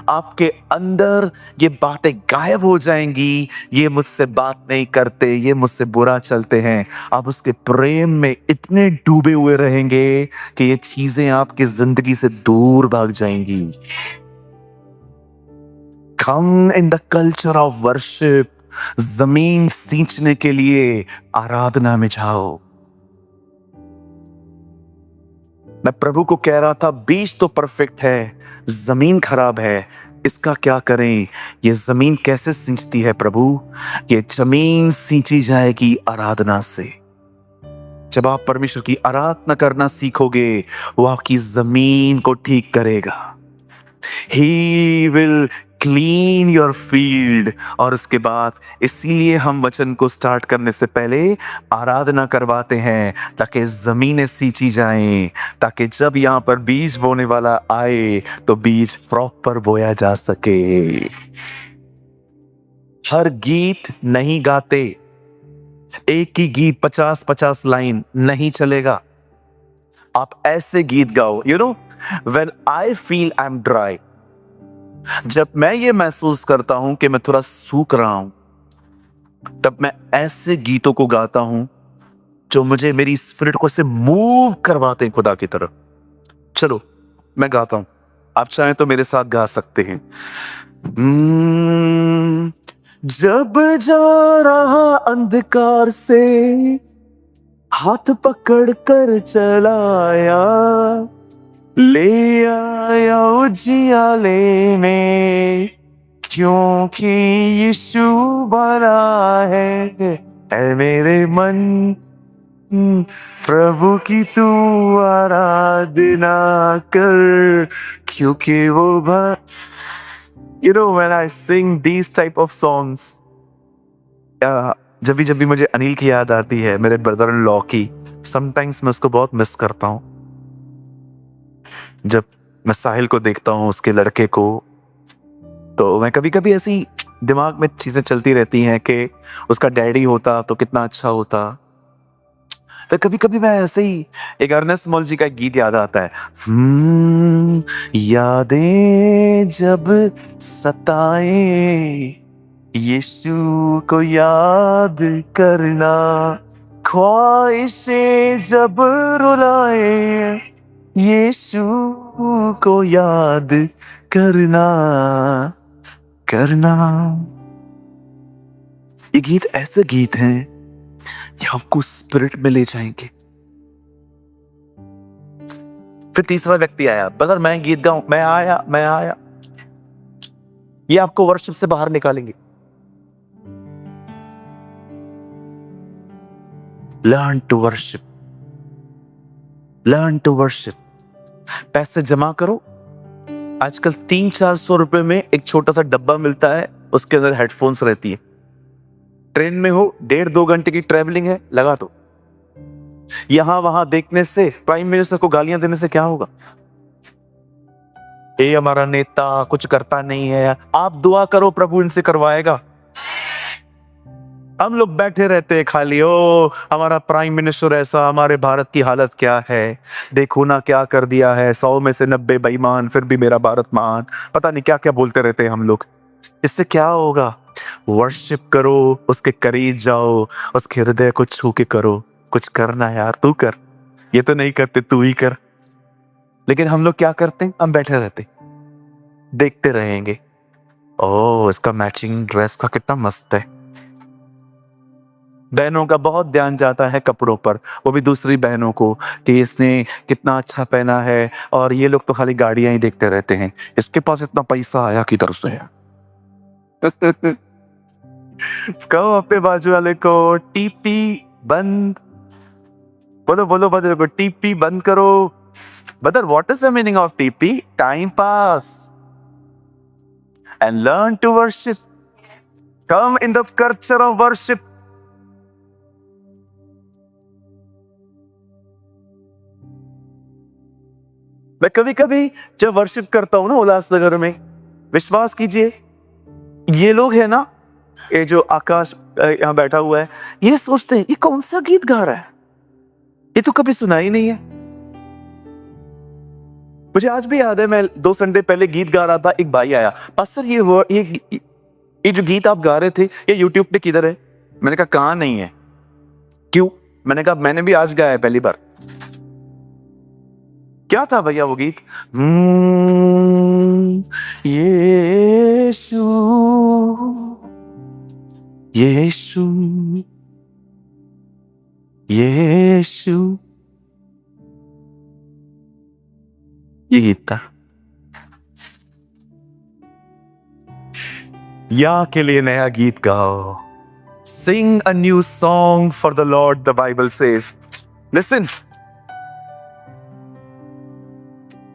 आपके अंदर ये बातें गायब हो जाएंगी। ये मुझसे बात नहीं करते, ये मुझसे बुरा चलते हैं। आप उसके प्रेम में इतने डूबे हुए रहेंगे कि ये चीजें आपकी जिंदगी से दूर भाग जाएंगी। Come in the culture of worship. जमीन सींचने के लिए आराधना में जाओ। मैं प्रभु को कह रहा था, बीज तो परफेक्ट है, जमीन खराब है, इसका क्या करें? ये जमीन कैसे सींचती है प्रभु? ये जमीन सींची जाएगी आराधना से। जब आप परमेश्वर की आराधना करना सीखोगे, वो आपकी जमीन को ठीक करेगा। He will clean your field। और उसके बाद इसीलिए हम वचन को स्टार्ट करने से पहले आराधना करवाते हैं, ताकि जमीनें सींची जाएं, ताकि जब यहाँ पर बीज बोने वाला आए तो बीज प्रॉपर बोया जा सके। हर गीत नहीं गाते, एक ही गीत 50-50 लाइन नहीं चलेगा। आप ऐसे गीत गाओ, when I feel I'm dry, जब मैं ये महसूस करता हूं कि मैं थोड़ा सूख रहा हूं, तब मैं ऐसे गीतों को गाता हूं जो मुझे मेरी स्पिरिट को से मूव करवाते हैं खुदा की तरफ। चलो मैं गाता हूं, आप चाहें तो मेरे साथ गा सकते हैं। जब जा रहा अंधकार से हाथ पकड़ कर चलाया, ले आया उजियाले में, क्योंकि यीशु बड़ा है। ऐ मेरे मन प्रभु की तू आराधना कर, क्योंकि वो when I sing these type of songs, जब भी मुझे अनिल की याद आती है, मेरे ब्रदर इन लॉ की, समटाइम्स मैं उसको बहुत मिस करता हूँ। जब मैं साहिल को देखता हूँ, उसके लड़के को, तो मैं कभी कभी ऐसी दिमाग में चीजें चलती रहती हैं कि उसका डैडी होता तो कितना अच्छा होता। फिर कभी कभी मैं ऐसे ही, एक अर्नेस्ट मॉल जी का एक गीत याद आता है, यादें जब सताए, यीशु को याद करना, ख्वाहिशें जब रुलाए, यीशु को याद करना। ये गीत ऐसे गीत हैं, ये आपको स्पिरिट में ले जाएंगे। फिर तीसरा व्यक्ति आया, ब्रदर मैं गीत गाऊं, मैं आया। ये आपको वर्शिप से बाहर निकालेंगे। Learn to worship. पैसे जमा करो। आजकल 300-400 रुपए में एक छोटा सा डब्बा मिलता है, उसके अंदर हेडफोन्स रहती है। ट्रेन में हो, 1.5-2 घंटे की ट्रेवलिंग है, लगा दो। यहां वहां देखने से, प्राइम मिनिस्टर को गालियां देने से क्या होगा? ये हमारा नेता कुछ करता नहीं है। आप दुआ करो, प्रभु इनसे करवाएगा। हम लोग बैठे रहते हैं खाली, ओ हमारा प्राइम मिनिस्टर ऐसा, हमारे भारत की हालत क्या है, देखो ना क्या कर दिया है, 100 में से 90 बेईमान, फिर भी मेरा भारत महान, पता नहीं क्या क्या बोलते रहते हैं हम लोग। इससे क्या होगा? वर्शिप करो, उसके करीब जाओ, उसके हृदय को छू के करो। कुछ करना यार, तू कर, ये तो नहीं करते, तू ही कर। लेकिन हम लोग क्या करते हैं? हम बैठे रहते, देखते रहेंगे। ओ इसका मैचिंग ड्रेस का कितना मस्त है, बहनों का बहुत ध्यान जाता है कपड़ों पर, वो भी दूसरी बहनों को, कि इसने कितना अच्छा पहना है, और ये लोग तो खाली गाड़ियां ही देखते रहते हैं, इसके पास इतना पैसा आया किधर से है। कहो अपने बाजू वाले को टीपी बंद, बोलो बोलो बदर को टीपी बंद करो। Brother, what is the meaning of TP? Time pass and learn to worship, come in the culture of worship. मैं कभी कभी जब वर्शिप करता हूं ना उल्लासनगर में, विश्वास कीजिए, ये लोग है ना, ये जो आकाश यहाँ बैठा हुआ है, ये सोचते हैं ये कौन सा गीत गा रहा है, ये तो कभी सुना ही नहीं है। मुझे आज भी याद है, मैं 2 संडे पहले गीत गा रहा था, एक भाई आया, पास्टर ये जो गीत आप गा रहे थे ये यूट्यूब पे किधर है? मैंने कहा कहाँ नहीं है। क्यों? मैंने कहा मैंने भी आज गाया है पहली बार। क्या था भैया वो गीत? यीशु यीशु यीशु, ये गीत था। या के लिए नया गीत गाओ। Sing a new song for the Lord, the Bible says. Listen.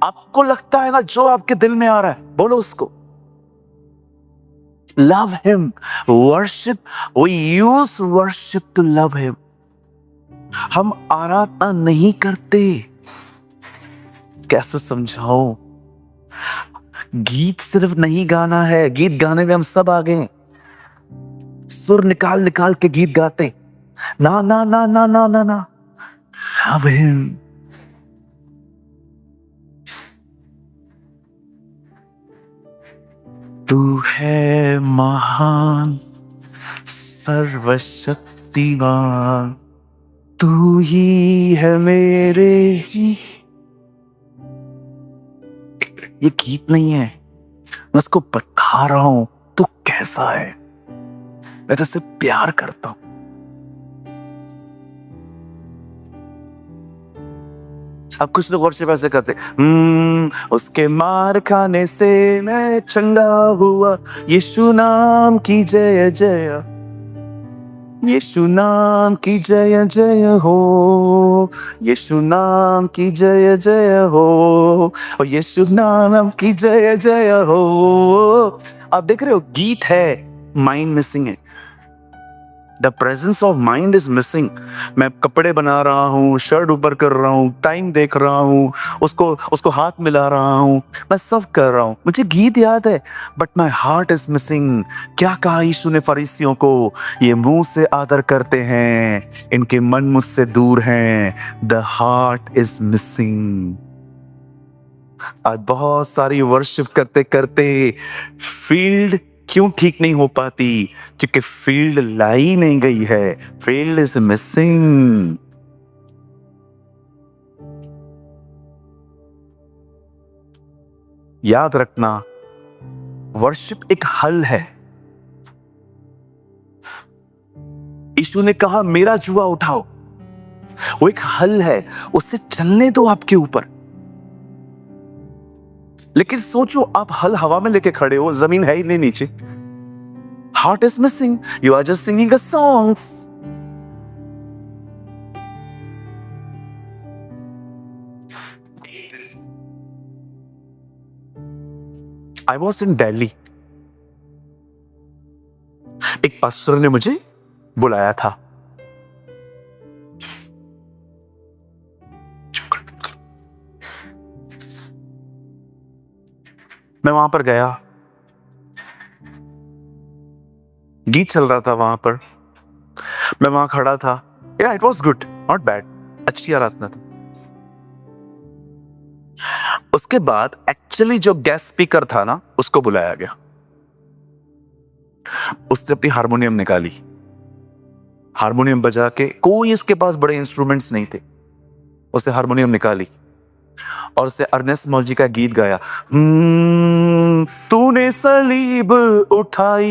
आपको लगता है ना, जो आपके दिल में आ रहा है बोलो उसको। Love him. Worship. We use worship to love him. हम आराधना नहीं करते। कैसे समझाऊं? गीत सिर्फ नहीं गाना है, गीत गाने में हम सब आ गए, सुर निकाल निकाल के गीत गाते। ना ना ना ना ना ना ना, Love him. तू है महान सर्वशक्तिमान, तू ही है मेरे जी। ये गीत नहीं है, मैं उसको बता रहा हूं तू कैसा है, मैं तुझसे प्यार करता हूं। अब कुछ लोग वर्शिप ऐसे करते, उसके मार खाने से मैं चंगा हुआ, यीशु नाम की जय जय, यीशु नाम की जय जय हो, यीशु नाम की जय जय हो, और यीशु नाम की जय जय हो। आप देख रहे हो गीत है, माइंड मिसिंग है। The presence of mind is missing. मैं कपड़े बना रहा हूँ, शर्ट ऊपर कर रहा हूँ, टाइम देख रहा हूँ, उसको हाथ मिला रहा हूँ, मैं सब कर रहा हूँ, मुझे गीत याद है, but my heart is missing. क्या कहा यीशु ने फरीसियों को? ये मुंह से आदर करते हैं, इनके मन मुझसे दूर हैं। The heart is missing. आज बहुत सारी वर्शिप करते करते फील्ड क्यों ठीक नहीं हो पाती? क्योंकि फील्ड लाई नहीं गई है, फील्ड इज मिसिंग। याद रखना, वर्शिप एक हल है। यीशु ने कहा मेरा जुआ उठाओ, वो एक हल है, उससे चलने दो आपके ऊपर। लेकिन सोचो, आप हल हवा में लेके खड़े हो, जमीन है ही नहीं नीचे। Heart is missing, you are just singing a songs. I was in Delhi, एक पास्टर ने मुझे बुलाया था। मैं वहां पर गया, गीत चल रहा था वहां पर, मैं वहां खड़ा था। या it was good, not bad, अच्छी आराधना था। उसके बाद एक्चुअली जो गेस्ट स्पीकर था ना, उसको बुलाया गया। उसने अपनी हारमोनियम निकाली, हारमोनियम बजा के, कोई उसके पास बड़े इंस्ट्रूमेंट्स नहीं थे, उसने हारमोनियम निकाली, और उसे अर्नेस्ट मौजी का गीत गाया, तूने सलीब उठाई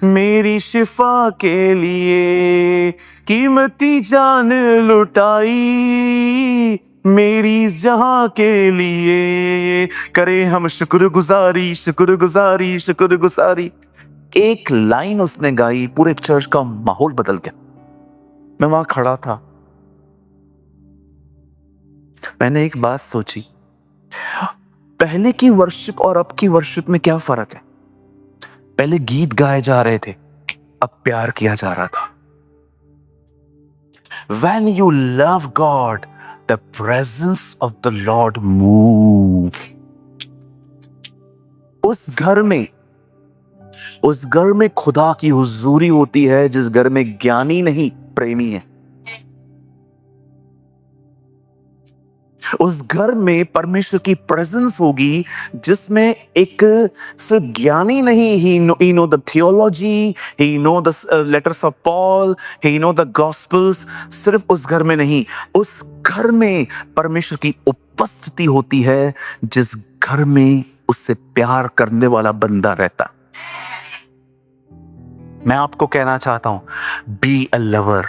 मेरी शिफा के लिए, कीमती जान लुटाई मेरी जहां के लिए, करे हम शुक्रगुजारी शुक्रगुजारी शुक्रगुजारी। एक लाइन उसने गाई, पूरे चर्च का माहौल बदल गया। मैं वहां खड़ा था, मैंने एक बात सोची, पहले की वर्शिप और अब की वर्शिप में क्या फर्क है? पहले गीत गाए जा रहे थे, अब प्यार किया जा रहा था। When you love God, the presence of the Lord move. उस घर में खुदा की हुजूरी होती है, जिस घर में ज्ञानी नहीं प्रेमी है। उस घर में परमेश्वर की प्रेजेंस होगी, जिसमें एक सिर्फ ज्ञानी नहीं, he know the theology, he know the letters of Paul, he know the gospels। सिर्फ उस घर में नहीं, उस घर में परमेश्वर की उपस्थिति होती है, जिस घर में उससे प्यार करने वाला बंदा रहता। मैं आपको कहना चाहता हूं, बी अ लवर।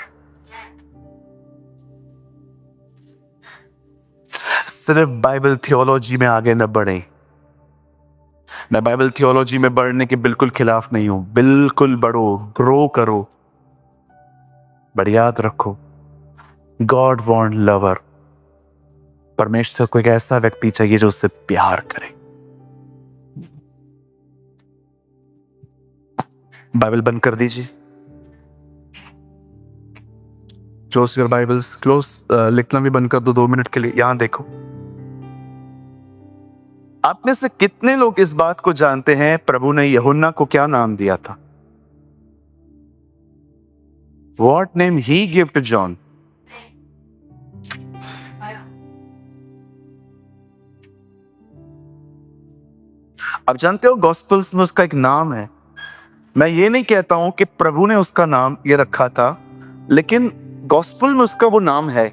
सिर्फ बाइबल थियोलॉजी में आगे न बढ़े। मैं बाइबल थियोलॉजी में बढ़ने के बिल्कुल खिलाफ नहीं हूं, बिल्कुल बढ़ो, ग्रो करो, बट याद रखो, गॉड वांट लवर। परमेश्वर को एक ऐसा व्यक्ति चाहिए जो उससे प्यार करे। बाइबल बंद कर दीजिए, क्लोज योर बाइबल्स, क्लोज, लिखना भी बंद कर दो 2 मिनट के लिए। यहां देखो, आप में से कितने लोग इस बात को जानते हैं प्रभु ने यूहन्ना को क्या नाम दिया था? What name he gave to John? आप जानते हो गॉस्पेल्स में उसका एक नाम है। मैं ये नहीं कहता हूं कि प्रभु ने उसका नाम ये रखा था, लेकिन गॉस्पेल में उसका वो नाम है।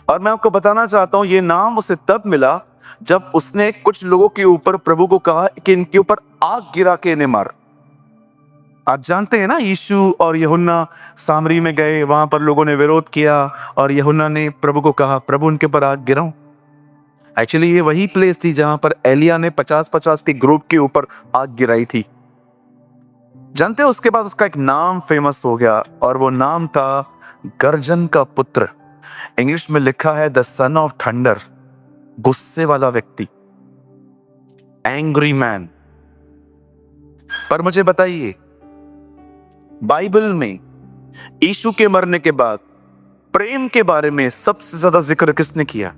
और मैं आपको बताना चाहता हूं, ये नाम उसे तब मिला जब उसने कुछ लोगों के ऊपर प्रभु को कहा कि इनके ऊपर आग गिरा के इन्हें मार। आप जानते हैं ना, यीशु और यूहन्ना सामरी में गए, वहां पर लोगों ने विरोध किया और यूहन्ना ने प्रभु को कहा, प्रभु उनके ऊपर आग गिराऊं। एक्चुअली ये वही प्लेस थी जहां पर एलिया ने 50-50 के ग्रुप के ऊपर आग गिराई थी। जानते हो, उसके बाद उसका एक नाम फेमस हो गया और वो नाम था गर्जन का पुत्र। इंग्लिश में लिखा है द सन ऑफ थंडर, गुस्से वाला व्यक्ति, एंग्री मैन। पर मुझे बताइए, बाइबल में यीशु के मरने के बाद प्रेम के बारे में सबसे ज्यादा जिक्र किसने किया?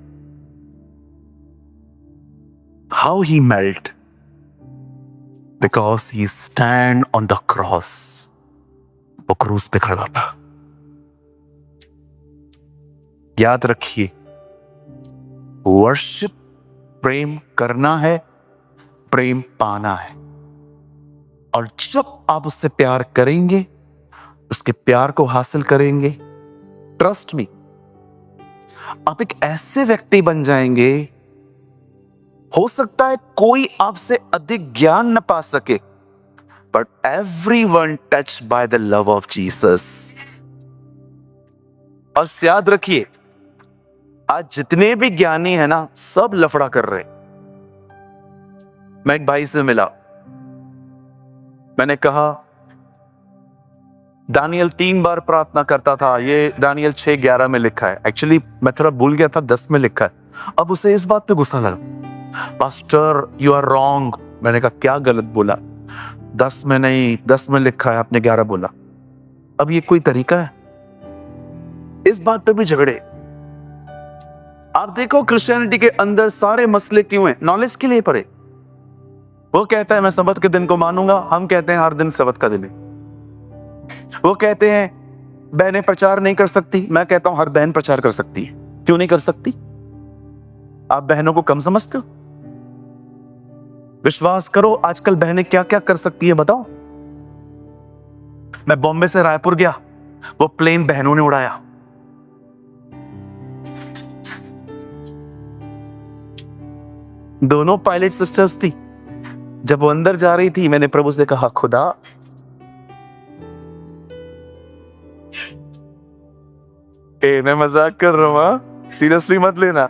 How he melt because he stand on the cross. वो क्रूस पे खड़ा था। याद रखिए, वर्शिप प्रेम करना है, प्रेम पाना है। और जब आप उससे प्यार करेंगे, उसके प्यार को हासिल करेंगे, ट्रस्ट मी, आप एक ऐसे व्यक्ति बन जाएंगे, हो सकता है कोई आपसे अधिक ज्ञान न पा सके, but everyone touched by the love of Jesus. और याद रखिए, आज जितने भी ज्ञानी है ना, सब लफड़ा कर रहे। मैं एक भाई से मिला, मैंने कहा दानियल 3 बार प्रार्थना करता था, ये दानियल 6:11 में लिखा है। एक्चुअली मैं थोड़ा भूल गया था, 10 में लिखा है। अब उसे इस बात पे गुस्सा लगा, पास्टर यू आर रॉन्ग। मैंने कहा क्या गलत बोला? 10 में नहीं, 10 में लिखा है, आपने 11 बोला। अब ये कोई तरीका है? इस बात पे भी झगड़े। आप देखो, क्रिश्चियनिटी के अंदर सारे मसले क्यों हैं? नॉलेज के लिए पड़े। वो कहता है मैं सबत के दिन को मानूंगा, हम कहते हैं हर दिन सबत का दिन है। वो कहते हैं बहनें प्रचार नहीं कर सकती, मैं कहता हूं हर बहन प्रचार कर सकती है। क्यों नहीं कर सकती? आप बहनों को कम समझते हो? विश्वास करो, आजकल बहनें क्या क्या कर सकती है बताओ। मैं बॉम्बे से रायपुर गया, वो प्लेन बहनों ने उड़ाया। दोनों पायलट सिस्टर्स थी। जब वो अंदर जा रही थी, मैंने प्रभु से कहा, खुदा मैं मजाक कर रहा हूँ, सीरियसली मत लेना।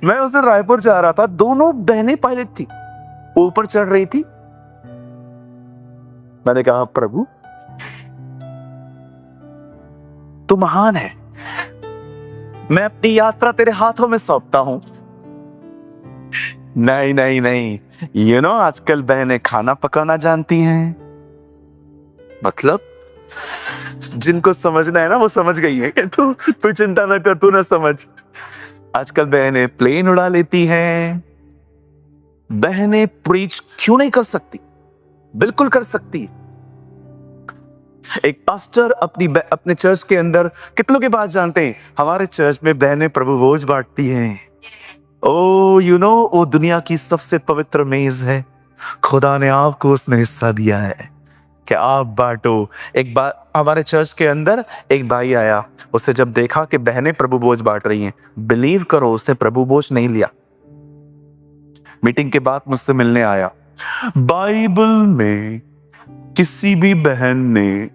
मैं उसे रायपुर जा रहा था, दोनों बहनें पायलट थी, ऊपर चढ़ रही थी। मैंने कहा, प्रभु तू महान है, मैं अपनी यात्रा तेरे हाथों में सौंपता हूं। नहीं नहीं नहीं, आजकल बहनें खाना पकाना जानती हैं। मतलब जिनको समझना है ना, वो समझ गई है कि तू चिंता ना कर, तू ना समझ। आजकल बहनें प्लेन उड़ा लेती हैं। बहनें प्रीच क्यों नहीं कर सकती? बिल्कुल कर सकती। एक पास्टर अपने चर्च के अंदर, कितनों के बात जानते हैं, हमारे चर्च में बहनें प्रभु भोज बांटती हैं। वो दुनिया की सबसे पवित्र मेज है। खुदा ने आपको उसमें हिस्सा दिया है कि आप बांटो। एक बार हमारे चर्च के अंदर एक भाई आया, उसे जब देखा कि बहनें प्रभु भोज बांट रही हैं, बिलीव करो उससे प्रभु भोज नहीं लिया। मीटिंग के बाद मुझसे मिलने आया। बाइबल में किसी भी बहन ने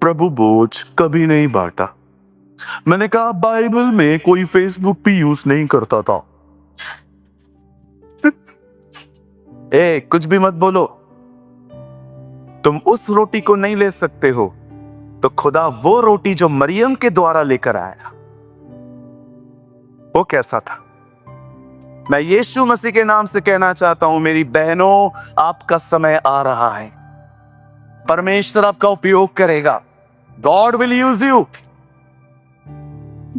प्रभु भोज कभी नहीं बांटा। मैंने कहा, बाइबल में कोई फेसबुक भी यूज नहीं करता था। कुछ भी मत बोलो। तुम उस रोटी को नहीं ले सकते हो, तो खुदा वो रोटी जो मरियम के द्वारा लेकर आया, वो कैसा था? मैं यीशु मसीह के नाम से कहना चाहता हूं, मेरी बहनों, आपका समय आ रहा है। परमेश्वर आपका उपयोग करेगा। God will use you.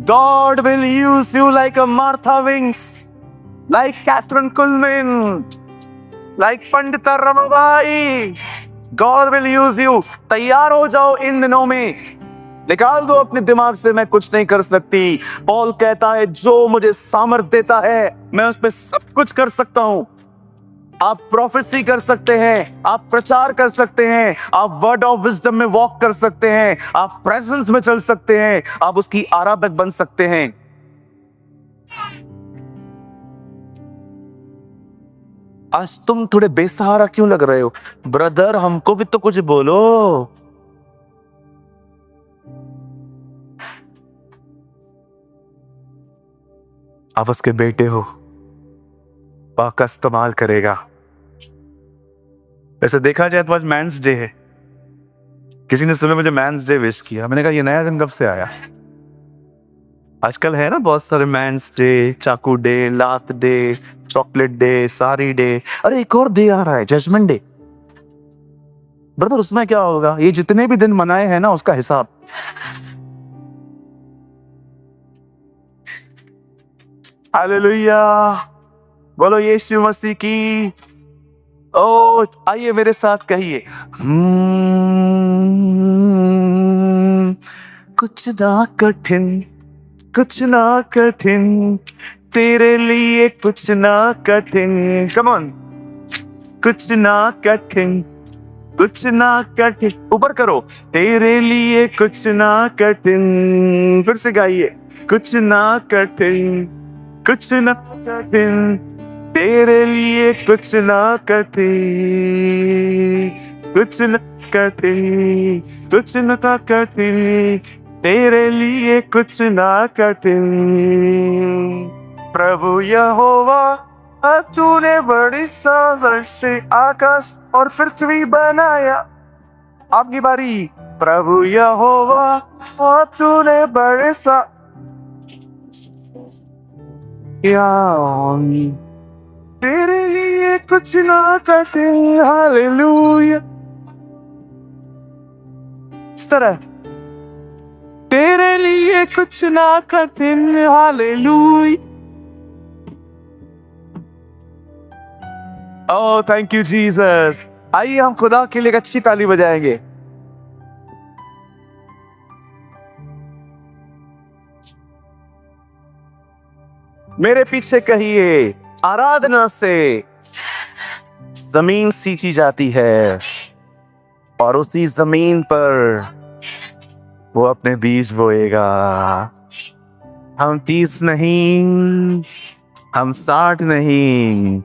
God will use you like a Martha Wings, like Kathryn Kuhlman, like Pandit Ramabai. God will use you. तैयार हो जाओ इन दिनों में। निकाल दो अपने दिमाग से, मैं कुछ नहीं कर सकती। पॉल कहता है, जो मुझे सामर्थ देता है, मैं उस पर सब कुछ कर सकता हूं। आप प्रोफेसी कर सकते हैं, आप प्रचार कर सकते हैं, आप वर्ड ऑफ विजडम में वॉक कर सकते हैं, आप प्रेजेंस में चल सकते हैं, आप उसकी आराधक बन सकते हैं। आज तुम थोड़े बेसहारा क्यों लग रहे हो? ब्रदर, हमको भी तो कुछ बोलो। आप उसके बेटे हो, का इस्तेमाल करेगा। वैसे देखा जाए तो आज मैंस डे है। किसी ने सुबह मुझे मैंस डे विश किया। मैंने कहा, ये नया दिन कब से आया? आजकल है ना बहुत सारे मैंस डे, चाकू डे, लात डे, चॉकलेट डे, सारी डे। अरे एक और डे आ रहा है, जजमेंट डे। ब्रदर, उसमें क्या होगा? ये जितने भी दिन मनाए हैं ना, उसका हिसाब। हालेलुया, बोलो यीशु मसीह की। ओ आइए मेरे साथ कहिए, कुछ ना कठिन, कुछ ना कठिन, तेरे लिए कुछ ना कठिन। कम ऑन, कुछ ना कठिन, कुछ ना कठिन। ऊपर करो, तेरे लिए कुछ ना कठिन। फिर से गाइए, कुछ ना कठिन, कुछ ना कठिन, तेरे लिए कुछ ना कठिन, कुछ न कठिन, कुछ न कठिन, तेरे लिए कुछ ना कठिन। प्रभु यहोवा, तूने बड़ी सामर्थ से आकाश और पृथ्वी बनाया। आपकी बारी। प्रभु यहोवा, तूने बड़े सा तेरे लिए कुछ ना कठिन। हालेलुया। इस तरह, तेरे लिए कुछ ना कठिन। Hallelujah. Oh thank you Jesus. आइए हम खुदा के लिए एक अच्छी ताली बजाएंगे। मेरे पीछे कहिए, आराधना से जमीन सींची जाती है और उसी जमीन पर वो अपने बीज बोएगा। हम 30 नहीं, हम 60 नहीं,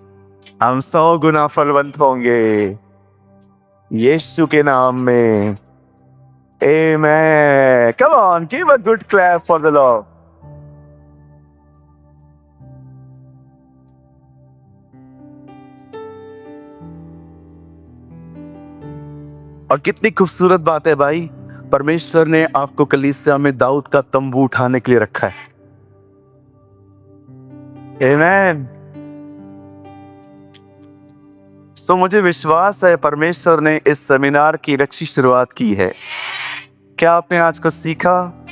हम 100 गुना फलवंत होंगे यीशु के नाम में। Amen. Come on, give a good clap for the Lord. और कितनी खूबसूरत बात है भाई, परमेश्वर ने आपको कलीसिया में दाऊद का तंबू उठाने के लिए रखा है। Amen. सो मुझे विश्वास है परमेश्वर ने इस सेमिनार की अच्छी शुरुआत की है। क्या आपने आज कुछ सीखा?